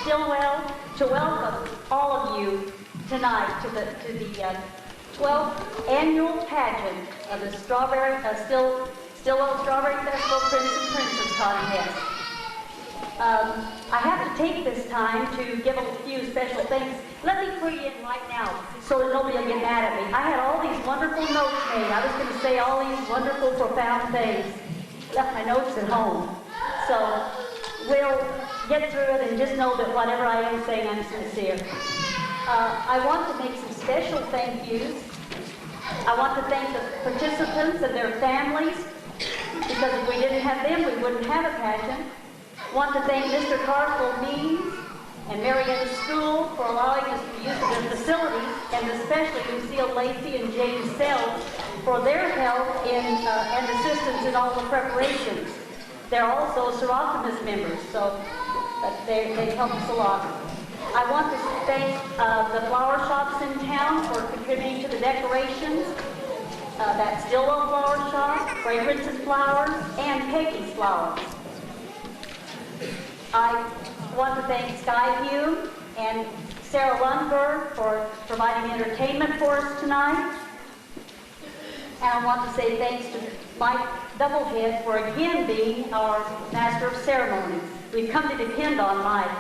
Stilwell to welcome all of you tonight to the 12th annual pageant of the Stilwell Strawberry Festival Prince and Princess Contest. I have to take this time to give a few special things. Let me put you in right now so that nobody will get mad at me. I had all these wonderful notes made. I was going to say all these wonderful, profound things. Left my notes at home. So we'll get through it and just know that whatever I am saying, I'm sincere. I want to make some special thank yous. I want to thank the participants and their families, because if we didn't have them, we wouldn't have a pageant. I want to thank Mr. Carful Means and Maryetta School for allowing us to use their facilities, and especially Lucille Lacey and James Sells for their help and assistance in all the preparations. They're also Sir Optimus members, so they help us a lot. I want to thank the flower shops in town for contributing to the decorations. That's Stilwell Flower Shop, Fragrance's Flowers, and Peggy's Flowers. I want to thank Sky Hume and Sarah Lundberg for providing entertainment for us tonight. And I want to say thanks to Mike Doublehead for again being our Master of Ceremonies. We've come to depend on Mike.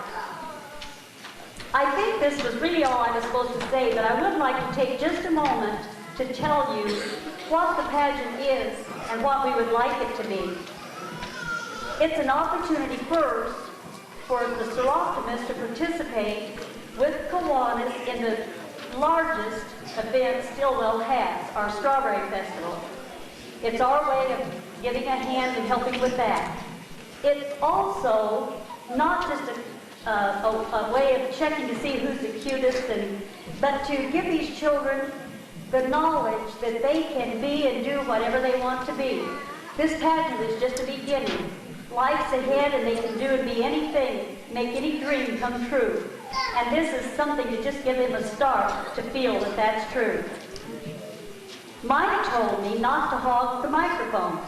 I think this was really all I was supposed to say, but I would like to take just a moment to tell you what the pageant is and what we would like it to be. It's an opportunity first for the Sir Optimus to participate with Kiwanis in the largest event Stilwell has, our Strawberry Festival. It's our way of giving a hand and helping with that. It's also not just a way of checking to see who's the cutest, but to give these children the knowledge that they can be and do whatever they want to be. This pageant is just a beginning. Life's ahead, and they can do and be anything, make any dream come true. And this is something to just give them a start to feel that that's true. Mike told me not to hog the microphone.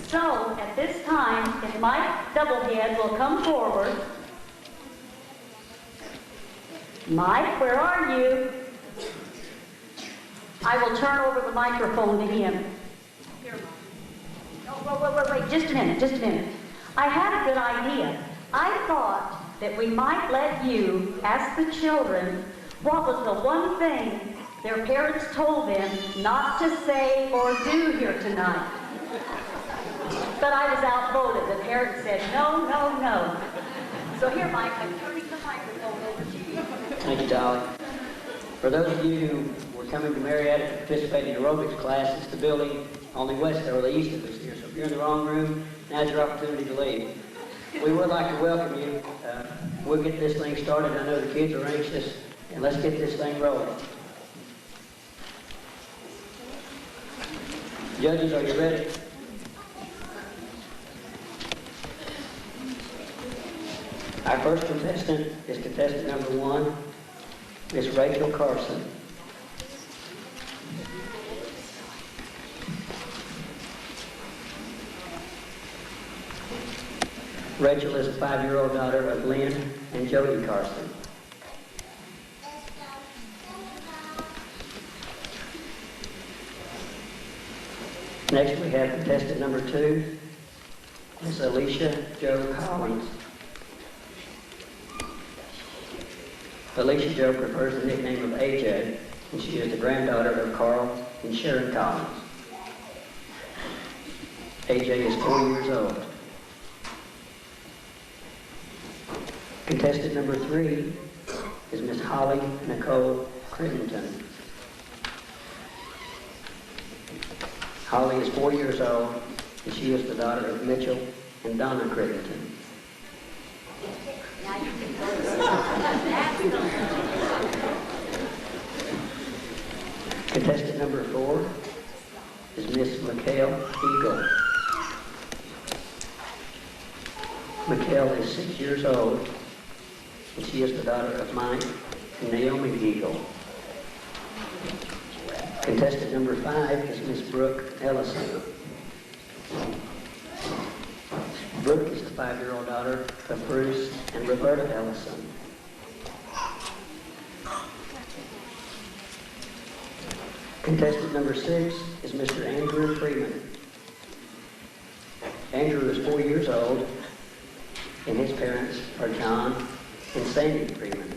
So, at this time, if Mike Doublehead will come forward. Mike, where are you? I will turn over the microphone to him. Here, Mike. Wait, just a minute. I had a good idea. I thought that we might let you ask the children what was the one thing their parents told them not to say or do here tonight. But I was outvoted. The parents said, no, no, no. So here, Mike, I'm turning the microphone over to you. Thank you, Dolly. For those of you who were coming to Maryetta to participate in aerobics class, it's the building on the west or the east of us here. So if you're in the wrong room, now's your opportunity to leave. We would like to welcome you. We'll get this thing started. I know the kids are anxious, and let's get this thing rolling. Judges, are you ready? Our first contestant is contestant number 1, Miss Rachel Carson. Rachel is a 5-year-old daughter of Lynn and Jody Carson. Next we have contestant number 2, Miss Alicia Jo Collins. Alicia Jo prefers the nickname of AJ, and she is the granddaughter of Carl and Sharon Collins. AJ is 4 years old. Contestant number 3 is Miss Holly Nicole Crittenden. Holly is 4 years old, and she is the daughter of Mitchell and Donna Crittenden. Contestant number 4 is Miss Mikhail Eagle. Mikhail is 6 years old, and she is the daughter of Mike and Naomi Eagle. Contestant number 5 is Miss Brooke Ellison. Brooke is the 5-year-old daughter of Bruce and Roberta Ellison. Contestant number 6 is Mr. Andrew Freeman. Andrew is 4 years old, and his parents are John and Sandy Freeman.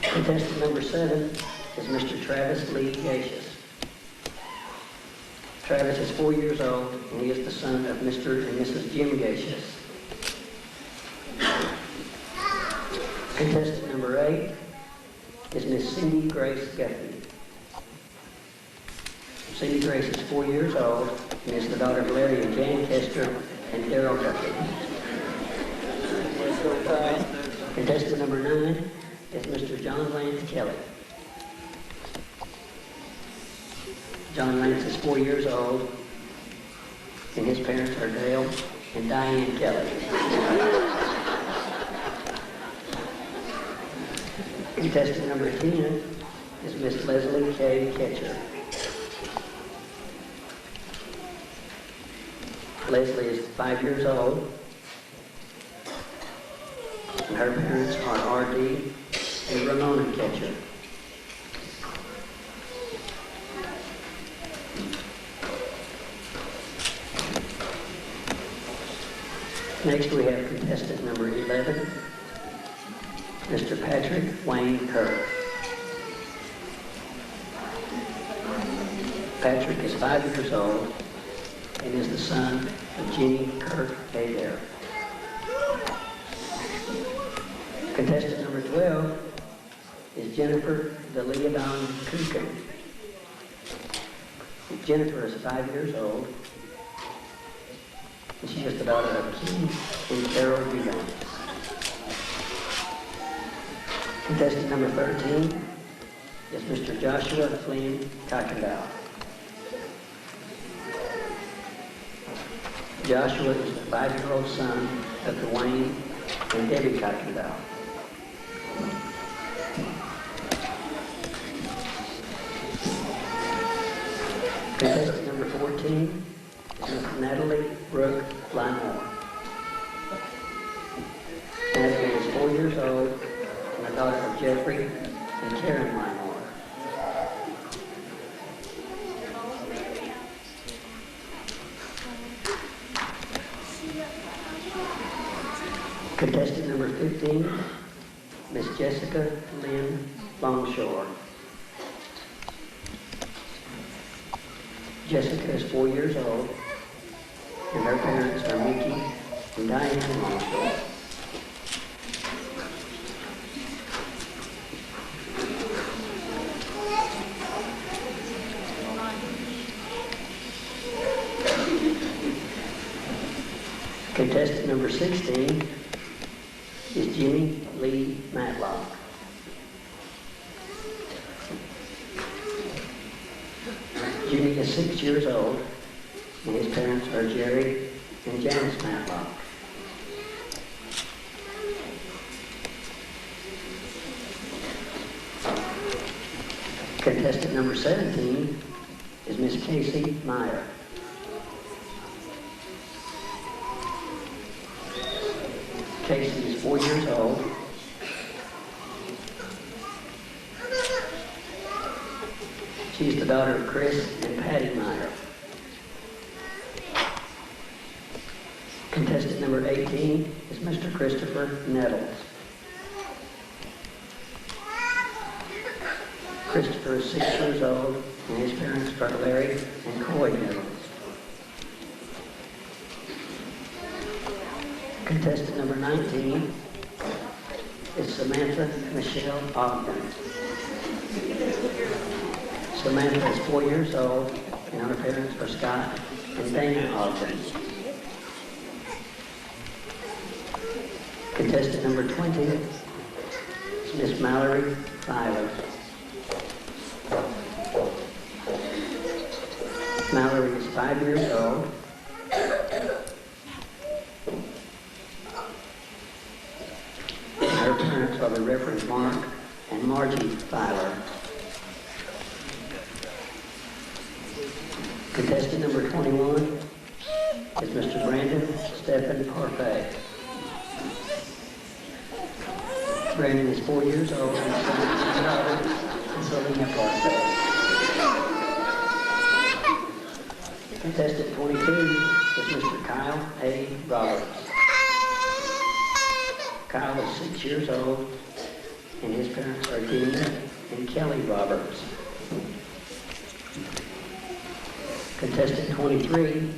Contestant number 7 is Mr. Travis Lee Gacious. Travis is 4 years old, and he is the son of Mr. and Mrs. Jim Gacious. Contestant number 8 is Miss Cindy Grace Guthrie. Cindy Grace is 4 years old and is the daughter of Larry and Jan Kester and Daryl Guthrie. Contestant number 9 is Mr. John Lance Kelly. John Lance is 4 years old, and his parents are Dale and Diane Kelly. Contestant number 10 is Miss Leslie K. Ketcher. Leslie is 5 years old, and her parents are R.D. and Ramona Ketcher. Next we have contestant number 11, Mr. Patrick Wayne Kirk. Patrick is 5 years old and is the son of Jenny Kirk Adair. Contestant number 12 is Jennifer DeLeodon Kukin. Jennifer is 5 years old, and she is the daughter of Ken and Carol Dion. Contestant number 13 is Mr. Joshua Flynn Kuykendall. Joshua is the 5-year-old son of Dwayne and Debbie Kuykendall. Contestant number 14 is Miss Natalie Brooke Lymore. Natalie is 4 years old and the daughter of Jeffrey and Karen Lymore. Contestant number 15, Miss Jessica Lynn Longshore. Jessica is 4 years old, and her parents are Mickey and Diane Longshore. Contestant number 16 is Jimmy Lee Matlock. Jimmy is 6 years old, and his parents are Jerry and Janice Matlock. Contestant number 17 is Miss Casey Meyer. Casey is 4 years old. She's the daughter of Chris and Patty Meyer. Contestant number 18 is Mr. Christopher Nettles. Christopher is 6 years old, and his parents are Larry and Coy Nettles. Contestant number 19 is Samantha Michelle Ogden. Samantha is 4 years old, and her parents are Scott and Dana Ogden. Contestant number 20 is Miss Mallory Filer. Mallory is 5 years old. Her parents are the Reverend Mark and Margie Filer. Contestant number 21 is Mr. Brandon Stephen Parfait. Brandon is 4 years old and Selena Parfait. Contestant 22 is Mr. Kyle A. Roberts. Kyle is 6 years old, and his parents are Gina and Kelly Roberts. Contestant 23,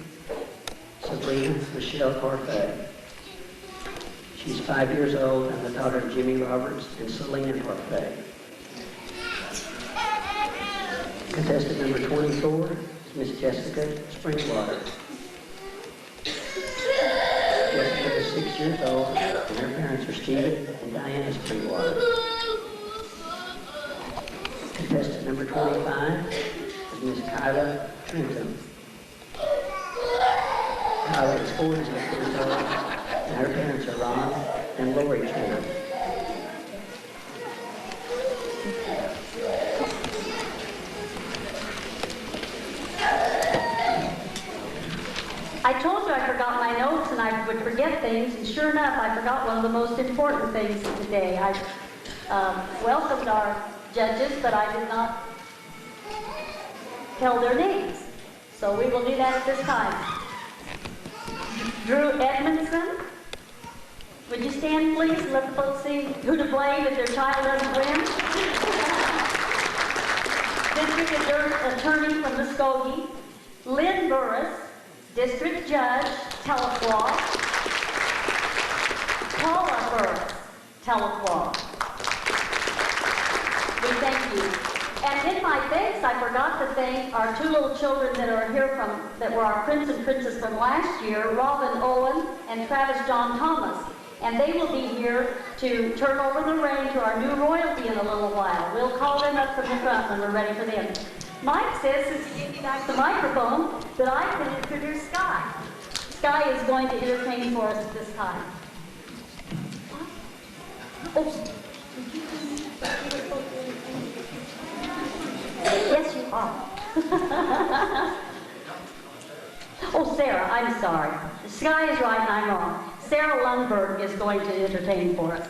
Sabrina Michelle Parfait. She's 5 years old and the daughter of Jimmy Roberts and Selena Parfait. Contestant number 24 is Miss Jessica Springwater. Jessica is 6 years old and her parents are Stephen and Diana Springwater. Contestant number 25 is Miss Kyla Trentham. Kyla is 4 years old and her parents are Ron and Lori Trentham. I told you I forgot my notes and I would forget things, and sure enough, I forgot one of the most important things today. I welcomed our judges, but I did not tell their names. So we will do that at this time. Drew Edmondson, would you stand please and let the folks see who to blame if their child doesn't win? District Attorney from Muskogee. Lynn Burris, District Judge, Tahlequah. Paula Burris, Tahlequah. We thank you. And in my thanks, I forgot to thank our two little children that are here that were our prince and princess from last year, Robin Owen and Travis John Thomas. And they will be here to turn over the reign to our new royalty in a little while. We'll call them up from the front when we're ready for them. Mike says, since he gave me back the microphone, that I can introduce Sky. Sky is going to entertain for us at this time. Oh. Yes, you are. Oh, Sarah, I'm sorry. Sky is right and I'm wrong. Sarah Lundberg is going to entertain for us.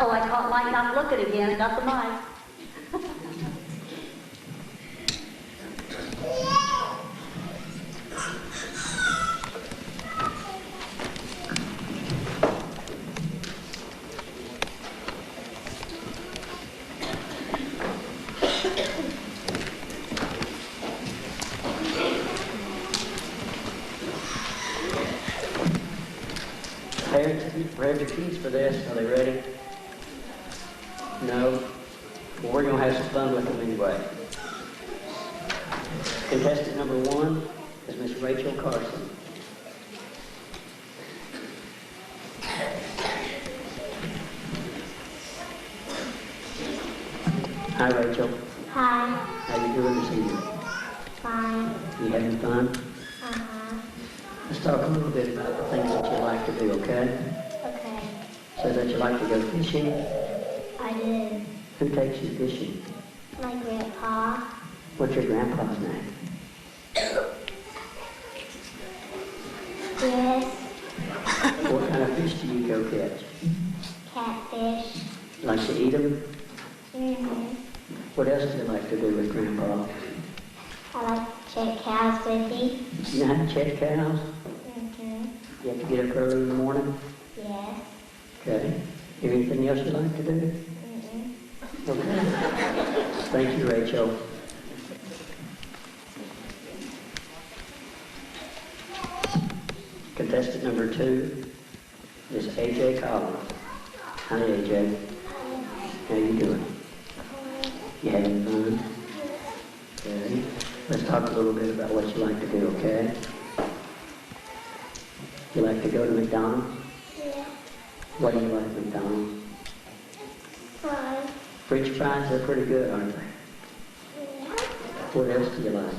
Oh, I caught Mike not looking again. Got the mic. Parents, grab your keys for this. Are they ready? No? Well, we're going to have some fun with them anyway. Contestant number 1 is Miss Rachel Carson. Hi, Rachel. Hi. How you doing this evening? Fine. You having fun? Uh-huh. Let's talk a little bit about the things that you like to do, okay? Okay. So that you like to go fishing. I do. Who takes you fishing? My grandpa. What's your grandpa's name? Yes. What kind of fish do you go catch? Catfish. Like to eat them? Mm-hmm. What else do you like to do with grandpa? I like to check cows with him. You know how to check cows? Mm-hmm. You have to get up early in the morning? Yes. Okay. Anything else you like to do? Mm-hmm. Okay. Thank you, Rachel. Contestant number 2 is AJ Collins. Hi, AJ. How you doing? You having fun? Okay. Let's talk a little bit about what you like to do, okay? You like to go to McDonald's? Yeah. What do you like at McDonald's? Fine. French fries are pretty good, aren't they? Yeah. What else do you like?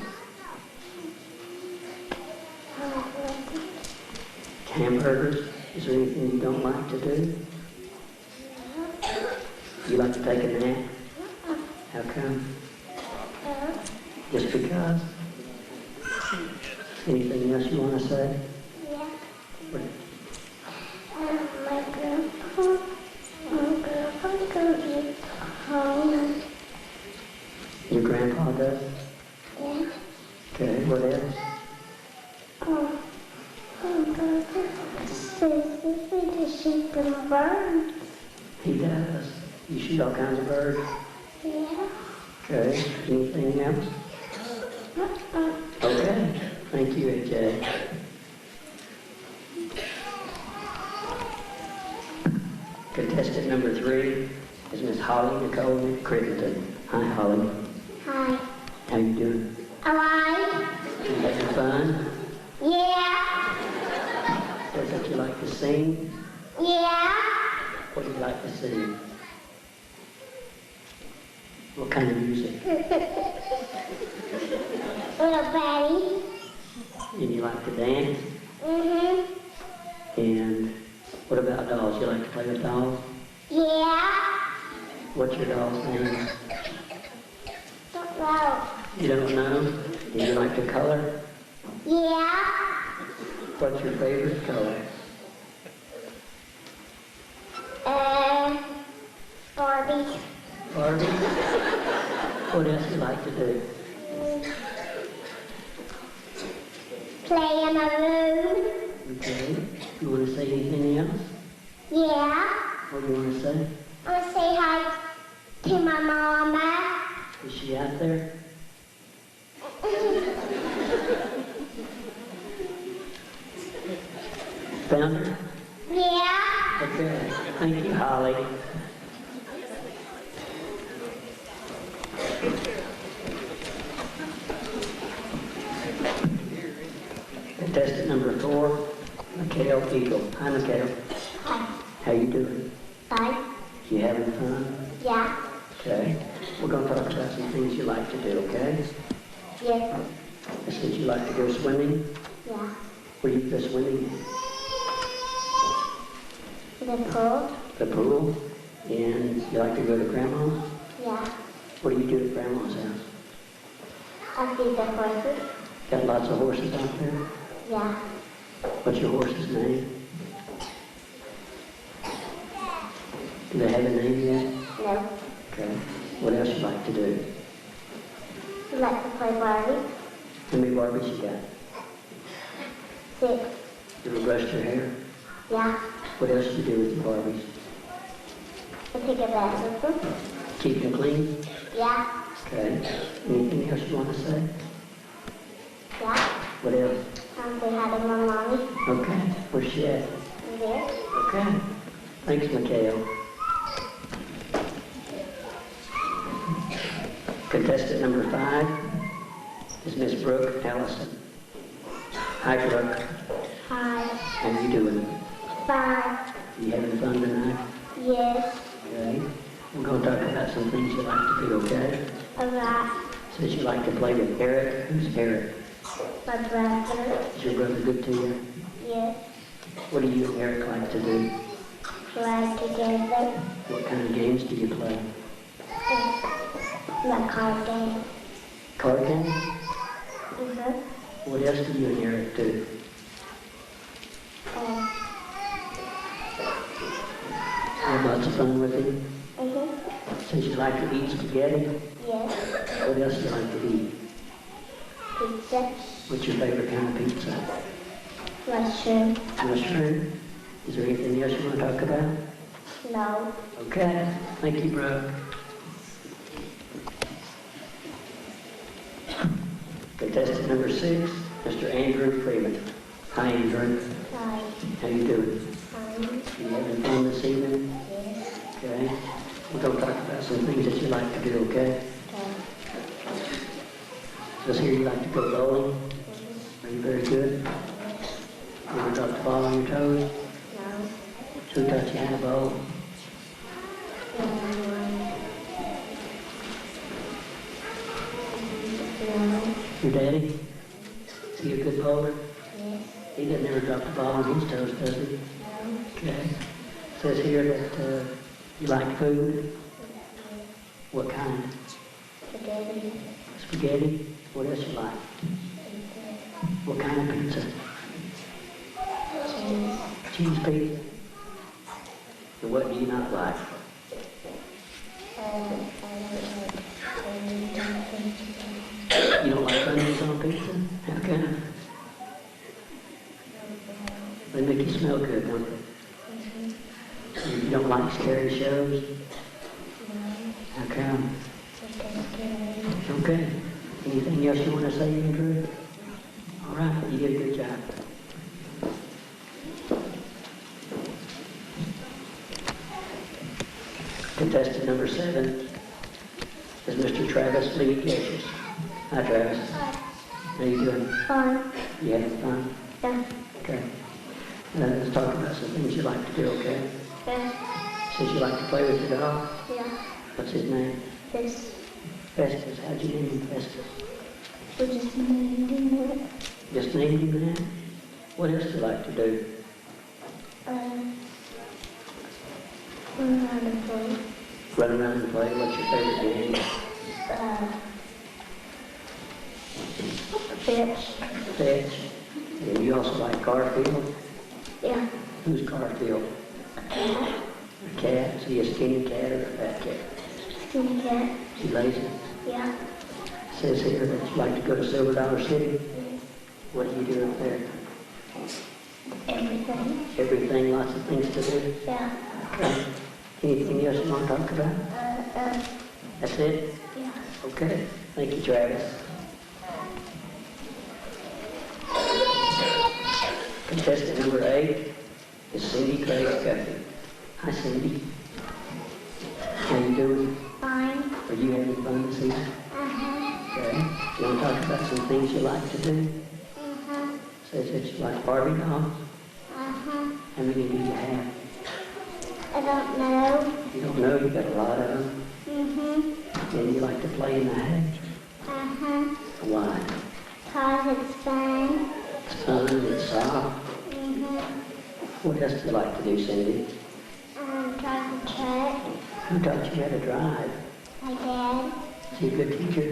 Hamburgers? Is there anything you don't like to do? You like to take a nap? How come? Just because? Anything else you want to say? Yeah. What- My grandpa goes home. Your grandpa does? Yeah. Okay, what else? We just shoot them birds. He does. You shoot all kinds of birds? Yeah. Okay, anything else? Okay, thank you, AJ. Contestant number 3 is Miss Holly Nicole Crittenden. Hi, Holly. Hi. How you doing? Alright. You having fun? Yeah. Says that you like to sing. Yeah. What do you like to sing? What kind of music? Little Betty. And you like to dance? Mm-hmm. And what about dolls? You like to play with dolls? Yeah. What's your doll's name? Don't know. You don't know? Do you like to color? Yeah. What's your favorite color? Barbie. Barbie? What else do you like to do? Play in a room. Okay. You want to say anything else? Yeah. What do you want to say? I want to say hi to my mama. Is she out there? Found her? Yeah. Okay. Thank you, Holly. Contestant number 4, Mikhail Eagle. Hi, Mikhail. Hi. How you doing? Bye. You having fun? Yeah. Okay. We're going to talk about some things you like to do, okay? Yes. I said you like to go swimming. Yeah. Where do you go swimming? The pool. The pool. And you like to go to Grandma's? Yeah. What do you do at Grandma's house? I feed the horses. Got lots of horses out there? Yeah. What's your horse's name? Do they have a name yet? No. Okay. What else you like to do? I like to play Barbie. How many Barbies you got? 6. You ever brushed your hair? Yeah. What else do you do with your Barbies? I take a bath with them. Keep them clean? Yeah. Okay. Anything else you want to say? Yeah. What else? Say hi to my mommy. Okay. Where's she at? And there. Okay. Thanks, Mikhail. Contestant number 5 is Miss Brooke Allison. Hi, Brooke. Hi. How you doing? Fine. You having fun tonight? Yes. Okay. We're going to talk about some things you like to do, okay? Alright. Says you like to play with Eric. Who's Eric? My brother. Is your brother good to you? Yes. What do you and Eric like to do? Play together. What kind of games do you play? My card game. Card games? Mm-hmm. What else do you and Eric do? Have lots of fun with him? Mm-hmm. Says you like to eat spaghetti? Yes. What else do you like to eat? Pizza. What's your favorite kind of pizza? Mushroom. Mushroom? Is there anything else you want to talk about? No. Okay. Thank you, Brooke. Contestant number 6, Mr. Andrew Freeman. Hi, Andrew. Hi. How you doing? Fine. You having fun this evening? Yes. Okay. We're going to talk about some things that you like to do, okay? Okay. Just here you like to go bowling. Are you very good? You ever drop the ball on your toes? No. Who taught you how to bowl? No. Your daddy? Is he a good bowler? Yes. He doesn't ever drop the ball on his toes, does he? No. Okay. Says here that you like food. What kind? Spaghetti. Spaghetti? What else you like? What kind of pizza? Cheese. Cheese pizza? And what do you not like? You don't like onions on pizza? How come? They make you smell good, don't they? You don't like scary shows? How come? Okay. Anything else you want to say, Andrew? All right, you did a good job. Contestant number 7 is Mr. Travis Lee Gashis. Hi, Travis. How you doing? Fun. You having fun? Yeah. Okay. Let's talk about some things you like to do, okay? Yeah. Since you like to play with your dog, Yeah. what's his name? This. Festus. How'd you name him Festus? We just named it. Just named him that? What else do you like to do? Learn how to play. Run around and play. What's your favorite game? Fish. Fetch. And you also like Garfield? Yeah. Who's Garfield? Cat. A cat? Is he a skinny cat or a fat cat? Skinny cat. Is he lazy? Yeah. Says here that you like to go to Silver Dollar City. What do you do up there? Everything. Everything, lots of things to do. Yeah. Okay. Anything else you want to talk about? That's it? Yeah. Okay. Thank you, Travis. Contestant number 8 is Cindy Craig Guffey. Hi, Cindy. How you doing? Fine. Are you having fun this evening? Okay. You want to talk about some things you like to do? Says that you like Barbie dolls. How many do you have? I don't know. You don't know, you got a lot of them. And you like to play in the house. Why? Cause it's fun. It's fun, it's soft. What else do you like to do, Cindy? Drive a truck. Who taught you how to drive? My dad. Is he a good teacher?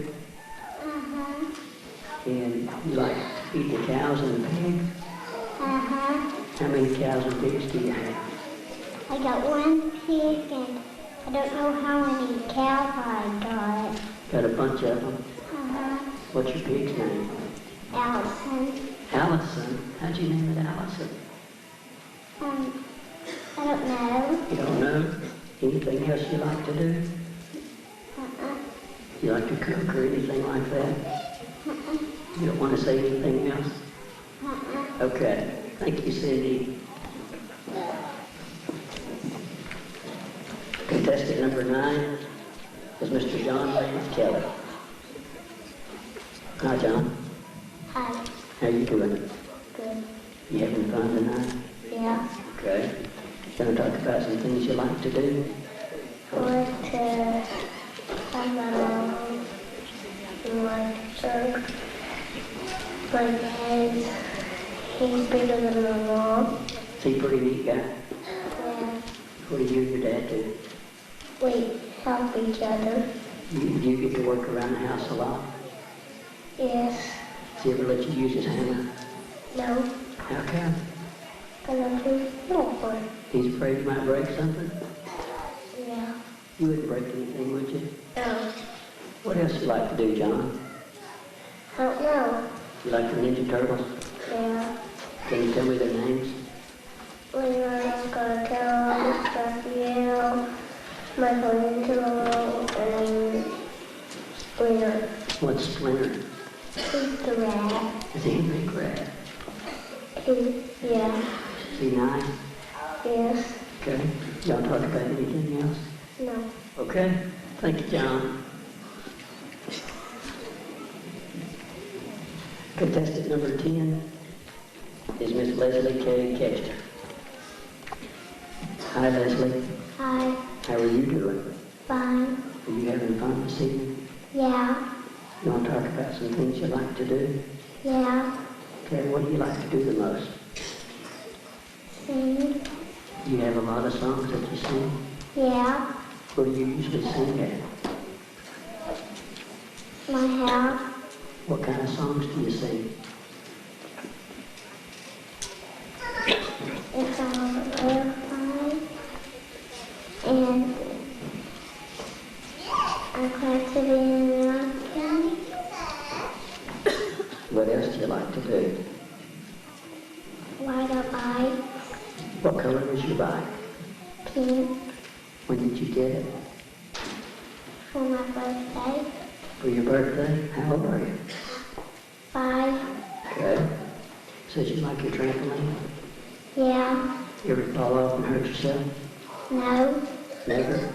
And you like to feed the cows and the pigs? How many cows and pigs do you have? I got one pig and I don't know how many cows I got. Got a bunch of them. Uh-huh. What's your pig's name? Allison. Allison. How'd you name it Allison? I don't know. You don't know? Anything else you like to do? Uh-uh. You like to cook or anything like that? Uh-uh. You don't want to say anything else? Uh-uh. Okay. Thank you, Cindy. Contestant number 9 is Mr. John Lance Kelly. Hi, John. Hi. How you doing? Good. You having fun tonight? Yeah. Okay. Gonna talk about some things you like to do? Like to like to my dad, he's bigger than my mom. Is he a pretty neat guy? Yeah. What do you and your dad do? We help each other. You get to work around the house a lot? Yes. Does he ever let you use his hammer? No. How come? Because I'm too little for it. He's afraid you might break something? Yeah. You wouldn't break anything, would you? No. What else you like to do, John? I don't know. You like the Ninja Turtles? Yeah. Can you tell me their names? Leonardo, Donatello, Raphael, Michelangelo, and Splinter. What's Splinter? He's the rat. Is he a big rat? Yeah. Is he nice? Yes. Okay. Y'all talk about anything else? No. Okay. Thank you, John. Contestant number 10 is Miss Leslie K. Ketcher. Hi, Leslie. Hi. How are you doing? Fine. Are you having fun this evening? Yeah. You want to talk about some things you like to do? Yeah. Okay, what do you like to do the most? Sing. Do you have a lot of songs that you sing? Yeah. Where do you usually sing at? My house. What kind of songs do you sing? It's on an airplane. And I'm glad to be in America. What else do you like to do? Ride a bike. What color is your bike? Pink. When did you get it? For my birthday. For your birthday? How old are you? 5. Okay. Says you like your trampoline? Yeah. You ever fall off and hurt yourself? No. Never?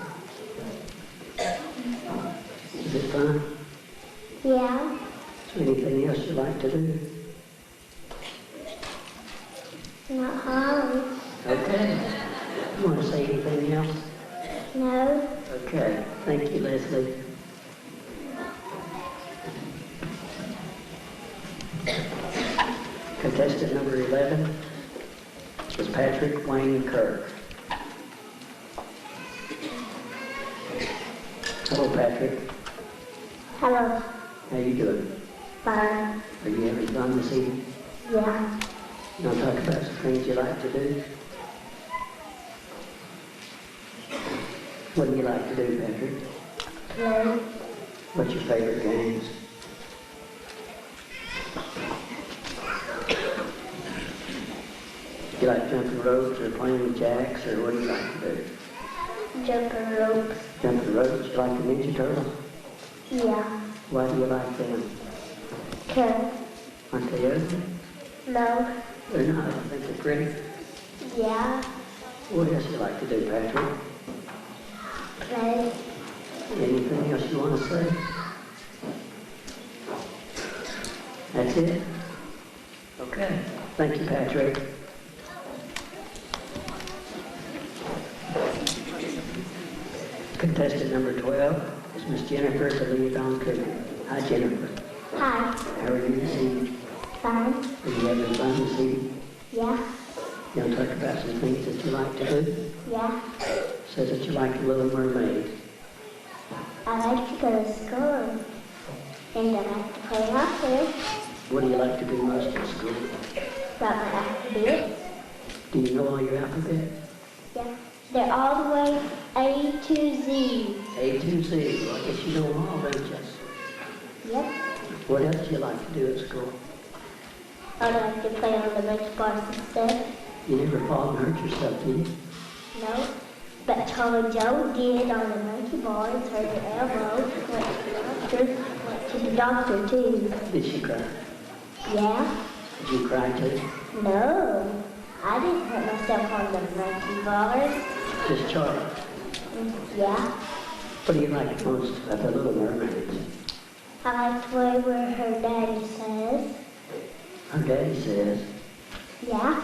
Is it fun? Yeah. Is there anything else you like to do? Not home. Okay. You want to say anything else? No. Okay. Thank you, Leslie. Contestant number 11 is Patrick Wayne Kirk. Hello, Patrick. Hello. How you doing? Fine. Are you having fun this evening? Yeah. You want to talk about some things you like to do? What do you like to do, Patrick? Play. What's your favorite games? You like jumping ropes or playing with jacks, or what do you like to do? Jumping ropes. Jumping ropes? You like the Ninja Turtles? Yeah. Why do you like them? Can. Aren't they ugly? No. They're not. I think they're pretty. Yeah. What else do you like to do, Patrick? Play. Anything else you want to say? That's it? Okay. Thank you, Patrick. Contestant number 12 is Miss Jennifer Leodon Coogan. Hi, Jennifer. Hi. How are you this evening? Fine. Are you having fun this evening? Yeah. You want to talk about some things that you like to do? Yeah. Says that you like The Little Mermaid. I like to go to school. And I like to play hockey. What do you like to do most at school? But I have to do it. Do you know all your alphabet? Yeah. They're all the way A to Z. A to Z. Well, I guess you know them all, don't you? Yep. What else do you like to do at school? I like to play on the monkey bars and stuff. You never fall and hurt yourself, did you? No. But Tom and Joe did on the monkey bars, hurt their elbow, went to the doctor too. Did she cry? Yeah. Did you cry too? No. I didn't hurt myself on the monkey bars. Just Charlie. Yeah. What do you like most about the Little Mermaids? I like the way where her daddy says. Her daddy says. Yeah.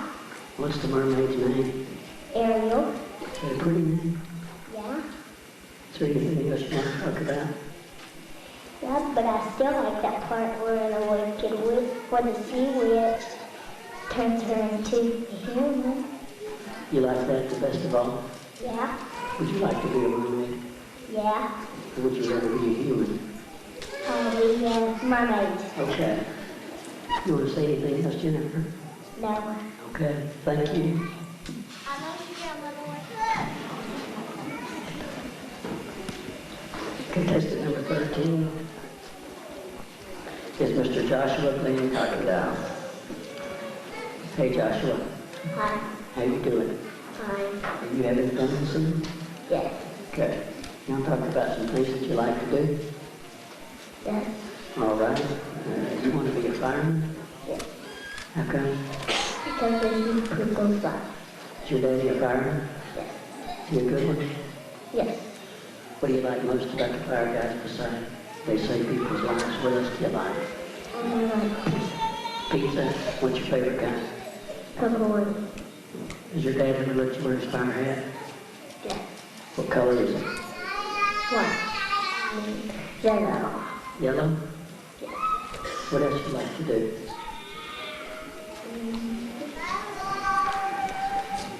What's the mermaid's name? Ariel. Is that a pretty name? Yeah. Is there anything else you want to talk about? Yeah, but I still like that part where the wicked witch, where the sea witch turns her into a human. You like that the best of all? Yeah. Would you like to be a mermaid? Yeah. Or would you rather be a human? The mermaid. Okay. You want to say anything else, Jennifer? No. Okay, thank you. Contestant number 13 is Mr. Joshua Glenn Crocodile. Hey Joshua, Hi. how you doing? Fine. Are you having fun this evening? Yes. Okay. You want to talk about some things that you like to do? Yes. All right. You want to be a fireman? Yes. How come? Because they use people's life. Is your daddy a fireman? Yes. Is he a good one? Yes. What do you like most about the fire guys besides they save people's lives? What else do you like? Pizza? What's your favorite kind? Pepperoni. Has your dad ever let you wear his fire hat? Yes. What color is it? What? Yellow. Yellow? Yes. What else do you like to do?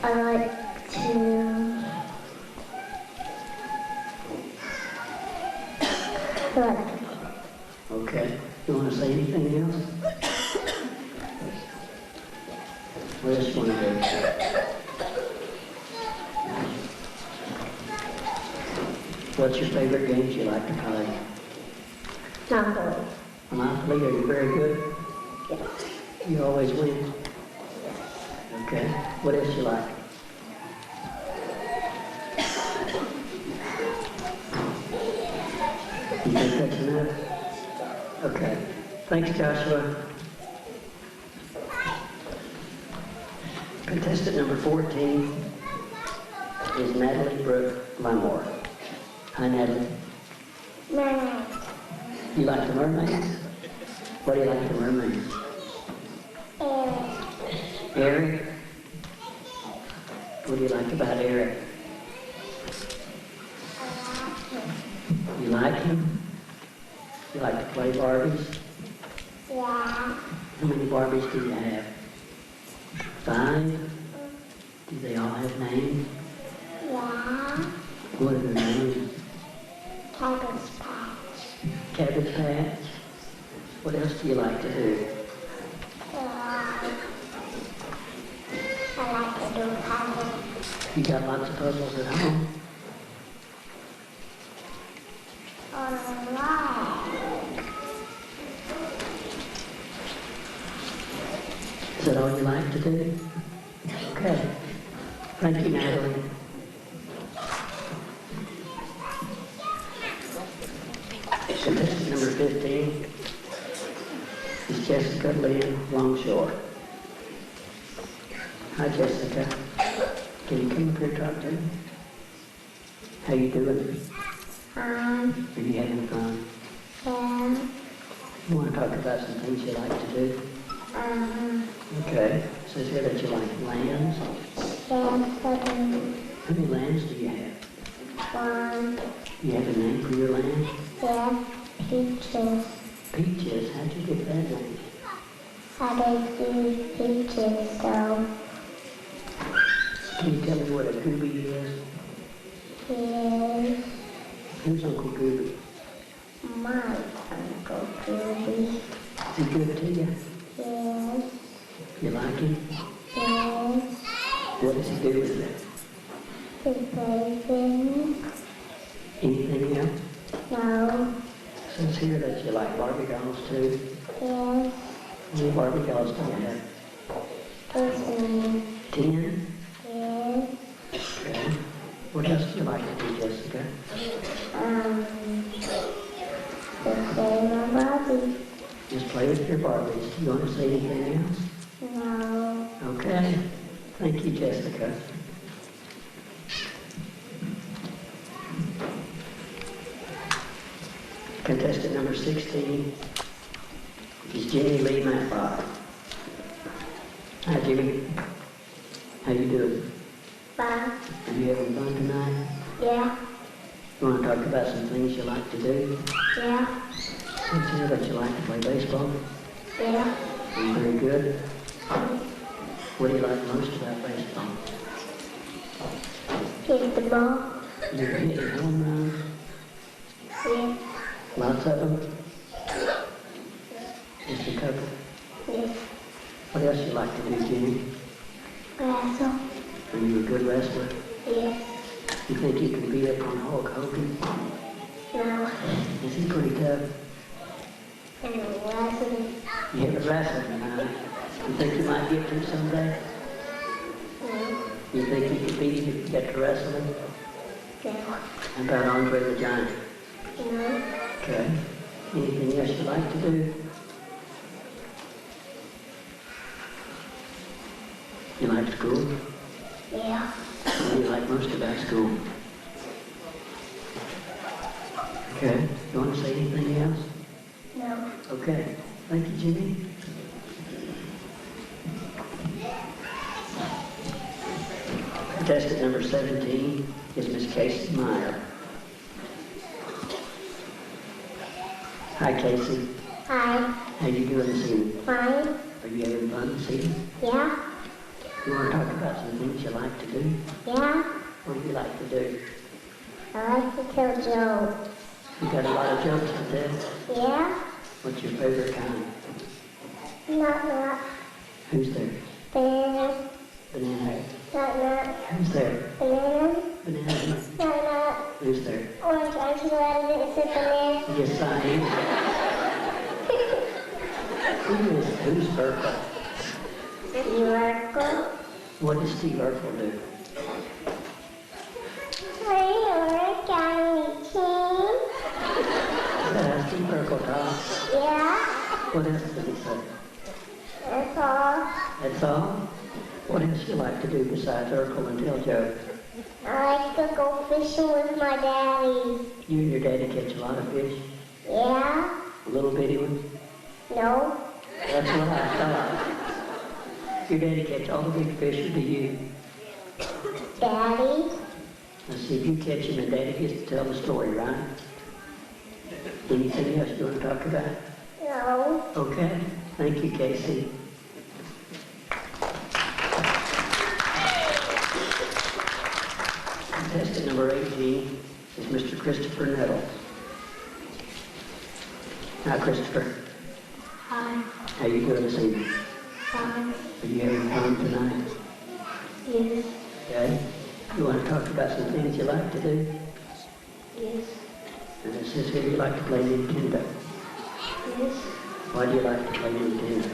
I like to... Okay. You want to say anything else? What else you want to do? What's your favorite games you like to play? Monopoly. Monopoly, are you very good? Yes. You always win? Okay. What else you like? You think that's enough? Okay. Thanks, Joshua. Contestant number 14 is Natalie Brooke Limore. Hi, Natalie. Mermaid. You like the mermaids? What do you like the mermaids? Eric. Eric? What do you like about Eric? You like him? You like to play Barbies? Yeah. How many Barbies do you have? 5? Do they all have names? Yeah. What are their names? Cabbage patch. Cabbage Patch? What else do you like to do? I like to do puzzles. You got lots of puzzles at home? Is that all you like to do? Okay. Thank you, Natalie. Contestant number 15 is Jessica Lynn Longshore. Hi, Jessica. Can you come up here and talk to me? How you doing? Are you having fun? Yeah. You want to talk about some things you like to do? Okay. It says here that you like lambs. How many lambs do you have? 1. Do you have a name for your lamb? Yeah. Peaches. Peaches. How'd you get that name? I gave these peaches, so Can you tell me what a gooby is? here's Who's Uncle Gooby? my Uncle Gooby. Is he good to you? Yes. You like him? Yes. What does he do with it? Anything? Anything else? No. It says here that you like Barbie dolls too. Yes. How many Barbie dolls do you have? There's me. 10? Yes. Okay. What else do you like to do, Jessica? The same Barbie. Just play with your Barbies. You want to say anything else? No. Okay. Thank you, Jessica. Contestant number 16 is Jimmy Lee Matlock. Hi, Jimmy. How you doing? Bye. Are you having fun tonight? Yeah. You want to talk about some things you like to do? Yeah. Since here that you like to play baseball? Yeah. Are you very good? What do you like most about baseball? Hit the ball. You're hitting home runs? Yeah. Lots of them? Just a couple? Yes. What else you like to do, Jimmy? Wrestle. Are you a good wrestler? Yes. You think you can beat up on Hulk Hogan? No. Is he pretty tough? And wrestle. You haven't wrestled tonight. You think you might get to someday? No. You think you could beat him if you get to wrestle him? No. How about Andre the Giant? No. Okay. Anything else you like to do? You like school? Yeah. What do you like most about school? Okay. You want to say anything else? No. Okay. Thank you, Jimmy. Contestant number 17 is Miss Casey Meyer. Hi, Casey. Hi. How you doing this evening? Fine. Are you having fun this evening? Yeah. You want to talk about some things you like to do? Yeah. What do you like to do? I like to tell jokes. You got a lot of jokes to tell? Yeah. What's your favorite kind? Not. Who's there? Banana. Banana. Not. Who's there? Banana. Banana. Not. Who's there? Orange. Aren't you glad I didn't say banana? Yes, I am. Who's Urkel? You Urkel. What does Steve Urkel do? You're a tiny king. Steve Urkel talks. Yeah. What else does he say? That's all. That's all? What else you like to do besides Urkel and tell jokes? I like to go fishing with my daddy. You and your daddy catch a lot of fish? Yeah. Little bitty ones? No. That's what I thought. Your daddy catch all the big fish, or do you? Daddy. Let's see, if you catch him and daddy gets to tell the story, right? Anything else you want to talk about? No. Okay. Thank you, Casey. Contestant number 18 is Mr. Christopher Nettle. Hi, Christopher. Hi. How you doing this evening? Fine. Are you having fun tonight? Yes. Okay. You want to talk about some things you like to do? Yes. And it says here you like to play Nintendo. Yes. Why do you like to play Nintendo?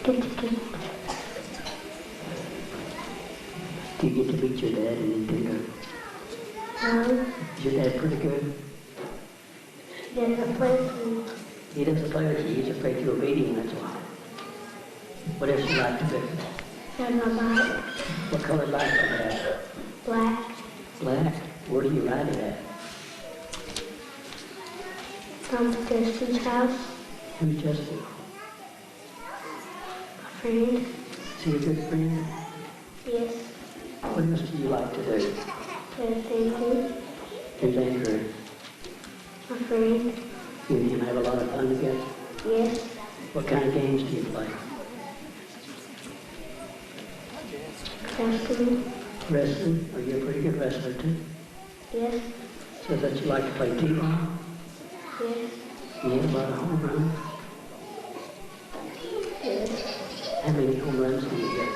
Good. Do you get to beat your dad in Nintendo? No. Is your dad pretty good? He doesn't play with me. He doesn't play with you, he's afraid you'll beat him, that's why. What else you like to do? Ride my bike. What color bike do you have? Black. Black? Where do you ride it at? From Justin's house. Who's Justin? A friend. Is he a good friend? Yes. What else do you like to do? There's Andrew. Who's Andrew? A friend. You and him have a lot of fun together? Yes. What kind of games do you play? Wrestling. Wrestling? Are you a pretty good wrestler too? Yes. So that you like to play t-ball? Yes. You hit a lot of home runs? Yes. How many home runs do you get?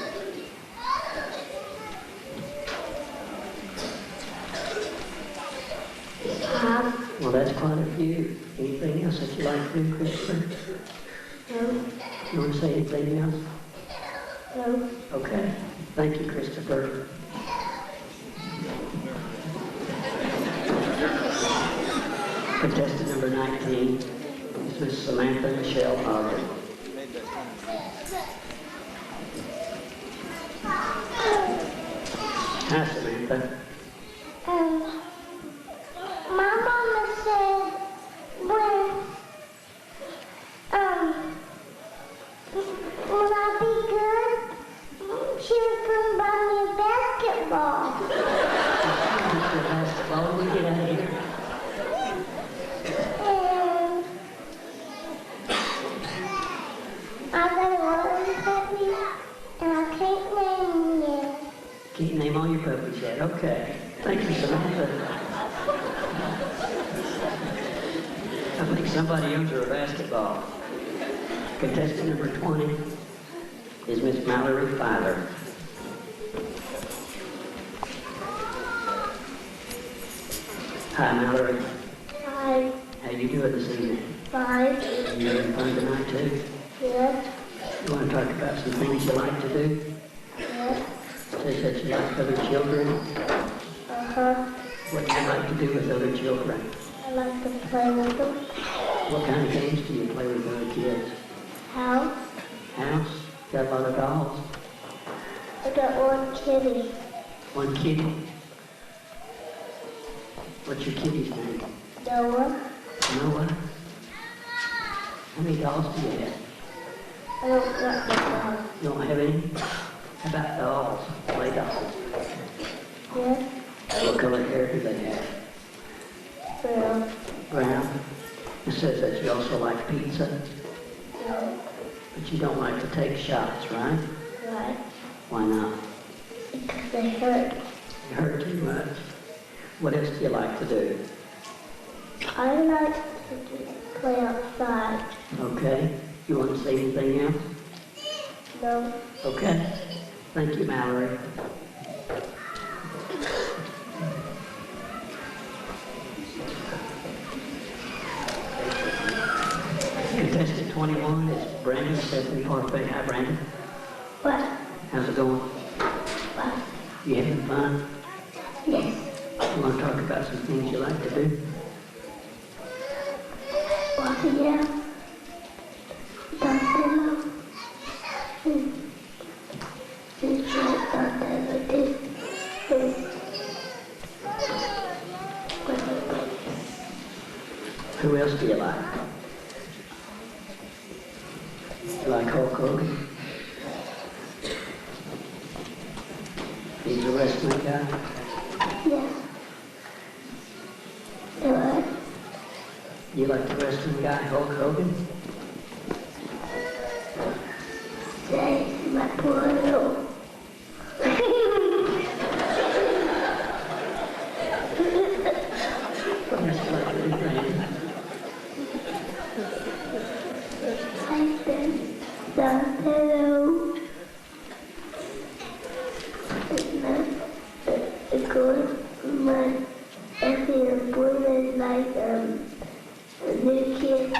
to do, Christopher? No. You want to say anything else? No. Okay. Thank you, Christopher. Contestant number 19 is Miss Samantha Michelle Hogger. Hi, Samantha. My mama said when I be good, she was gonna buy me a basketball. Basketball, we get out of here. And I got a lot of puppies, and I can't name them yet. Can't name all your puppies yet. Okay. Thank you, Samantha. I think somebody owes her a basketball. Contestant number 20 is Miss Mallory Filer. Hi, Mallory. Hi. How you doing this evening? Five. You having fun tonight, too? Yes. You want to talk about some things you like to do? Yes. Says that you like other children. Uh-huh. What do you like to do with other children? I like to play with them. What kind of games do you play with other kids? House. House? Got a lot of dolls? I got one kitty. One kitty? What's your kitty's name? Noah. Noah? How many dolls do you have? I don't got the dog. You don't have any? How about dolls? Play dolls. Yes. What color hair do they have? Brown. Brown? It says that you also like pizza, No. but you don't like to take shots, right? Right. Why not? Because they hurt. You hurt too much. What else do you like to do? I like to play outside. Okay. You want to say anything else? No. Okay. Thank you, Mallory. Contestant 21 is Brandon Stephanie Parfait. Hi, Brandon. What? How's it going? What? You having fun? Yes. You want to talk about some things you like to do? Walking out. Dr. This is Dr. Who else do you like? You like Hulk Hogan? He's a wrestling guy. Yes. What? You like the wrestling guy, Hulk Hogan? Say, my poor little. Yes, you like the Brandon. I've been the hello. It's good. My every boy is like a new kid.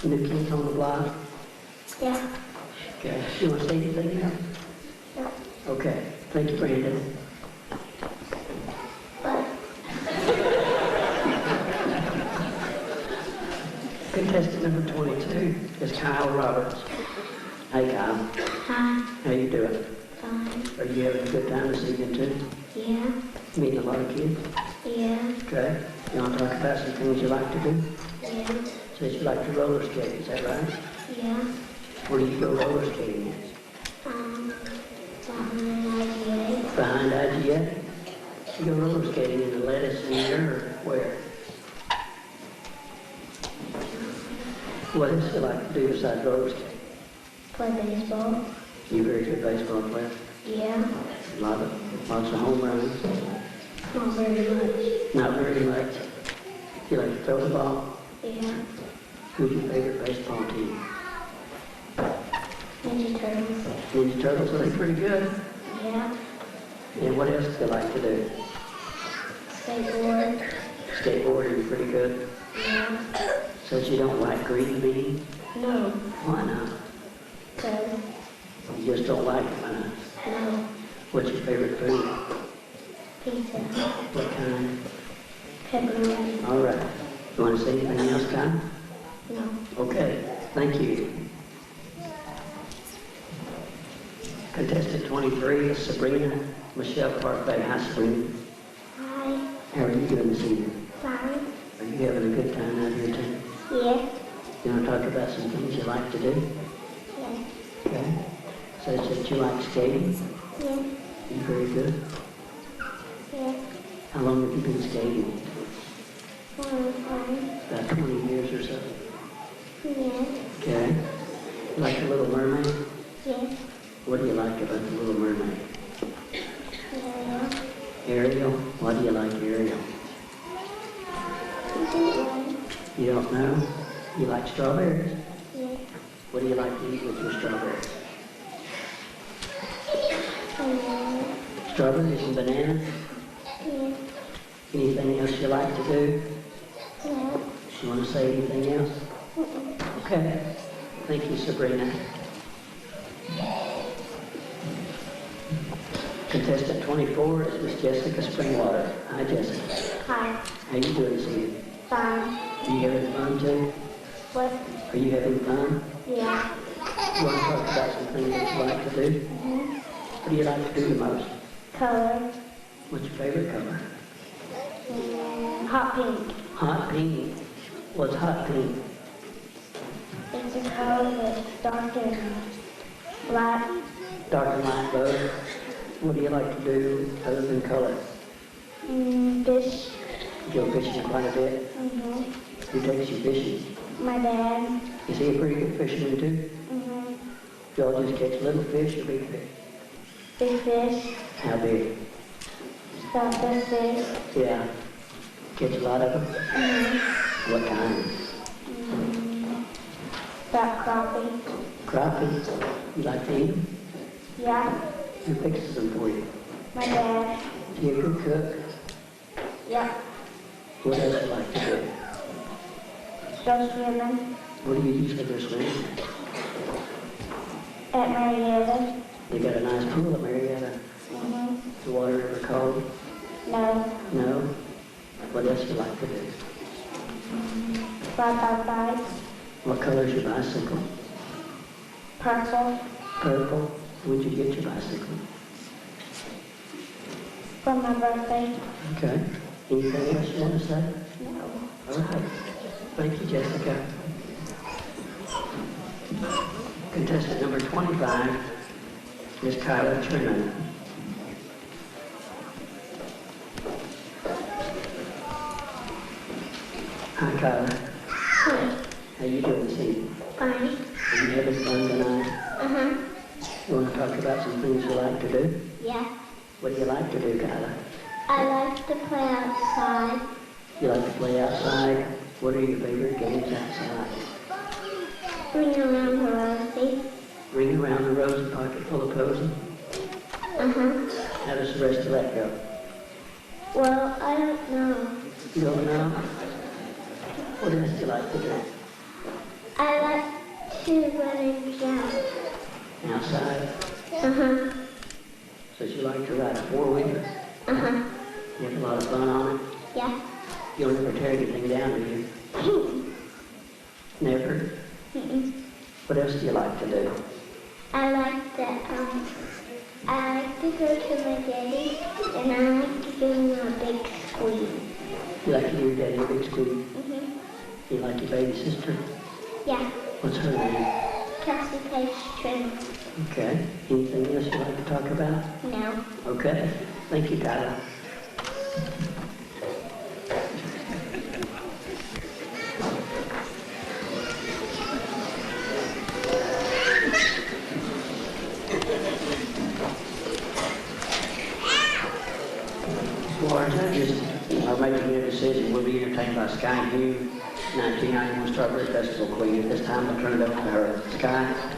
New kids on the block. Yeah. Okay. You want to say anything else? No. Okay. Thank you, Brandon. But Contestant number 22 is Kyle Roberts. Hey, Kyle. hi. How you doing? Fine. Are you having a good time this evening, too? Yeah. Meeting a lot of kids? Yeah. Okay. You want to talk about some things you like to do? Yeah. Says you like to roller skate, is that right? Yeah. Where do you go roller skating at? Behind IGA? You go roller skating in the lettuce in here or where? What else do you like to do besides roller skating? Play baseball. You a very good baseball player? Yeah. Lots of home runs? Not very much. Not very much. You like to throw the ball? Yeah. Who's your favorite baseball team? Ninja Turtles. Ninja Turtles, are they pretty good? Yeah. And what else do you like to do? Skateboard. Skateboarding, pretty good. Yeah. Says you don't like green beans? No. Why not? So, You just don't like it, why not? no. What's your favorite food? Pizza. What kind? Pepperoni. All right. You want to say anything else, Kyle? No. Okay, thank you. Contestant 23 is Sabrina Michelle Parfait. Hi, Sabrina. Hi. How are you doing this evening? Fine. Are you having a good time out here, too? Yes. You want to talk about some things you like to do? Yes. Okay. Says that you like skating. Yes. You're very good. Yes. How long have you been skating? Fine. About 20 years or so. Yes. Okay. You like The Little Mermaid? Yes. What do you like about The Little Mermaid? Yeah. Ariel? Why do you like Ariel? You don't know? You like strawberries? Yes. What do you like to eat with your strawberries? Strawberries and bananas? Yes. Anything else you like to do? No. You want to say anything else? Okay. Thank you, Sabrina. Contestant 24 is Miss Jessica Springwater. Hi, Jessica. Hi. How you doing this evening? Fine. Are you having fun too? What? Are you having fun? Yeah. You want to talk about some things that you like to do? What do you like to do the most? Color. What's your favorite color? Hot pink. Hot pink. What's hot pink? It's a color that's dark and light. Dark and light both. What do you like to do other than color? Fish. You go fishing quite a bit. Who takes you fishing? My dad. Is he a pretty good fisherman too? Y'all just catch little fish or big fish? Big fish. How big? About this big. Yeah. Catch a lot of them? What kind? About crappie. Crappie? You like to eat them? Yeah. Who fixes them for you? My dad. You a good cook? Yeah. What else do you like to do? Go swimming. What do you usually go swimming? At Maryetta. They got a nice pool at Maryetta. The water ever cold? No. No? What else do you like to do? Ride bikes. What color's your bicycle? Purple. Purple? When'd you get your bicycle? For my birthday. Okay. Anything else you want to say? No. All right. Thank you, Jessica. Contestant number 25, Miss Kyla Truman. Hi, Kyla. Hi. How you doing this evening? Fine. Are you having fun tonight? You want to talk about some things you like to do? Yeah. What do you like to do, Kyla? I like to play outside. You like to play outside? What are your favorite games outside? Ring around the rosy. Ring around the rosy, pocket full of posy? How does the rest of that go? Well, I don't know. You don't know? What else do you like to do? I like to run and jump. Outside? So you like to ride a four-wheeler? You have a lot of fun on it? Yeah. You don't ever tear anything down, do you? Never? What else do you like to do? I like to go to my daddy, and I like to give him a big squeeze. You like to give your daddy a big squeeze? You like your baby sister? Yeah. What's her name? Kelsey Pastry. Okay. Anything else you'd like to talk about? No. Okay. Thank you, Kyla. Our judges are making their decision. We'll be entertained by Sky Hume, 1991 Strawberry Festival Queen. At this time, I'll turn it over to her. Sky.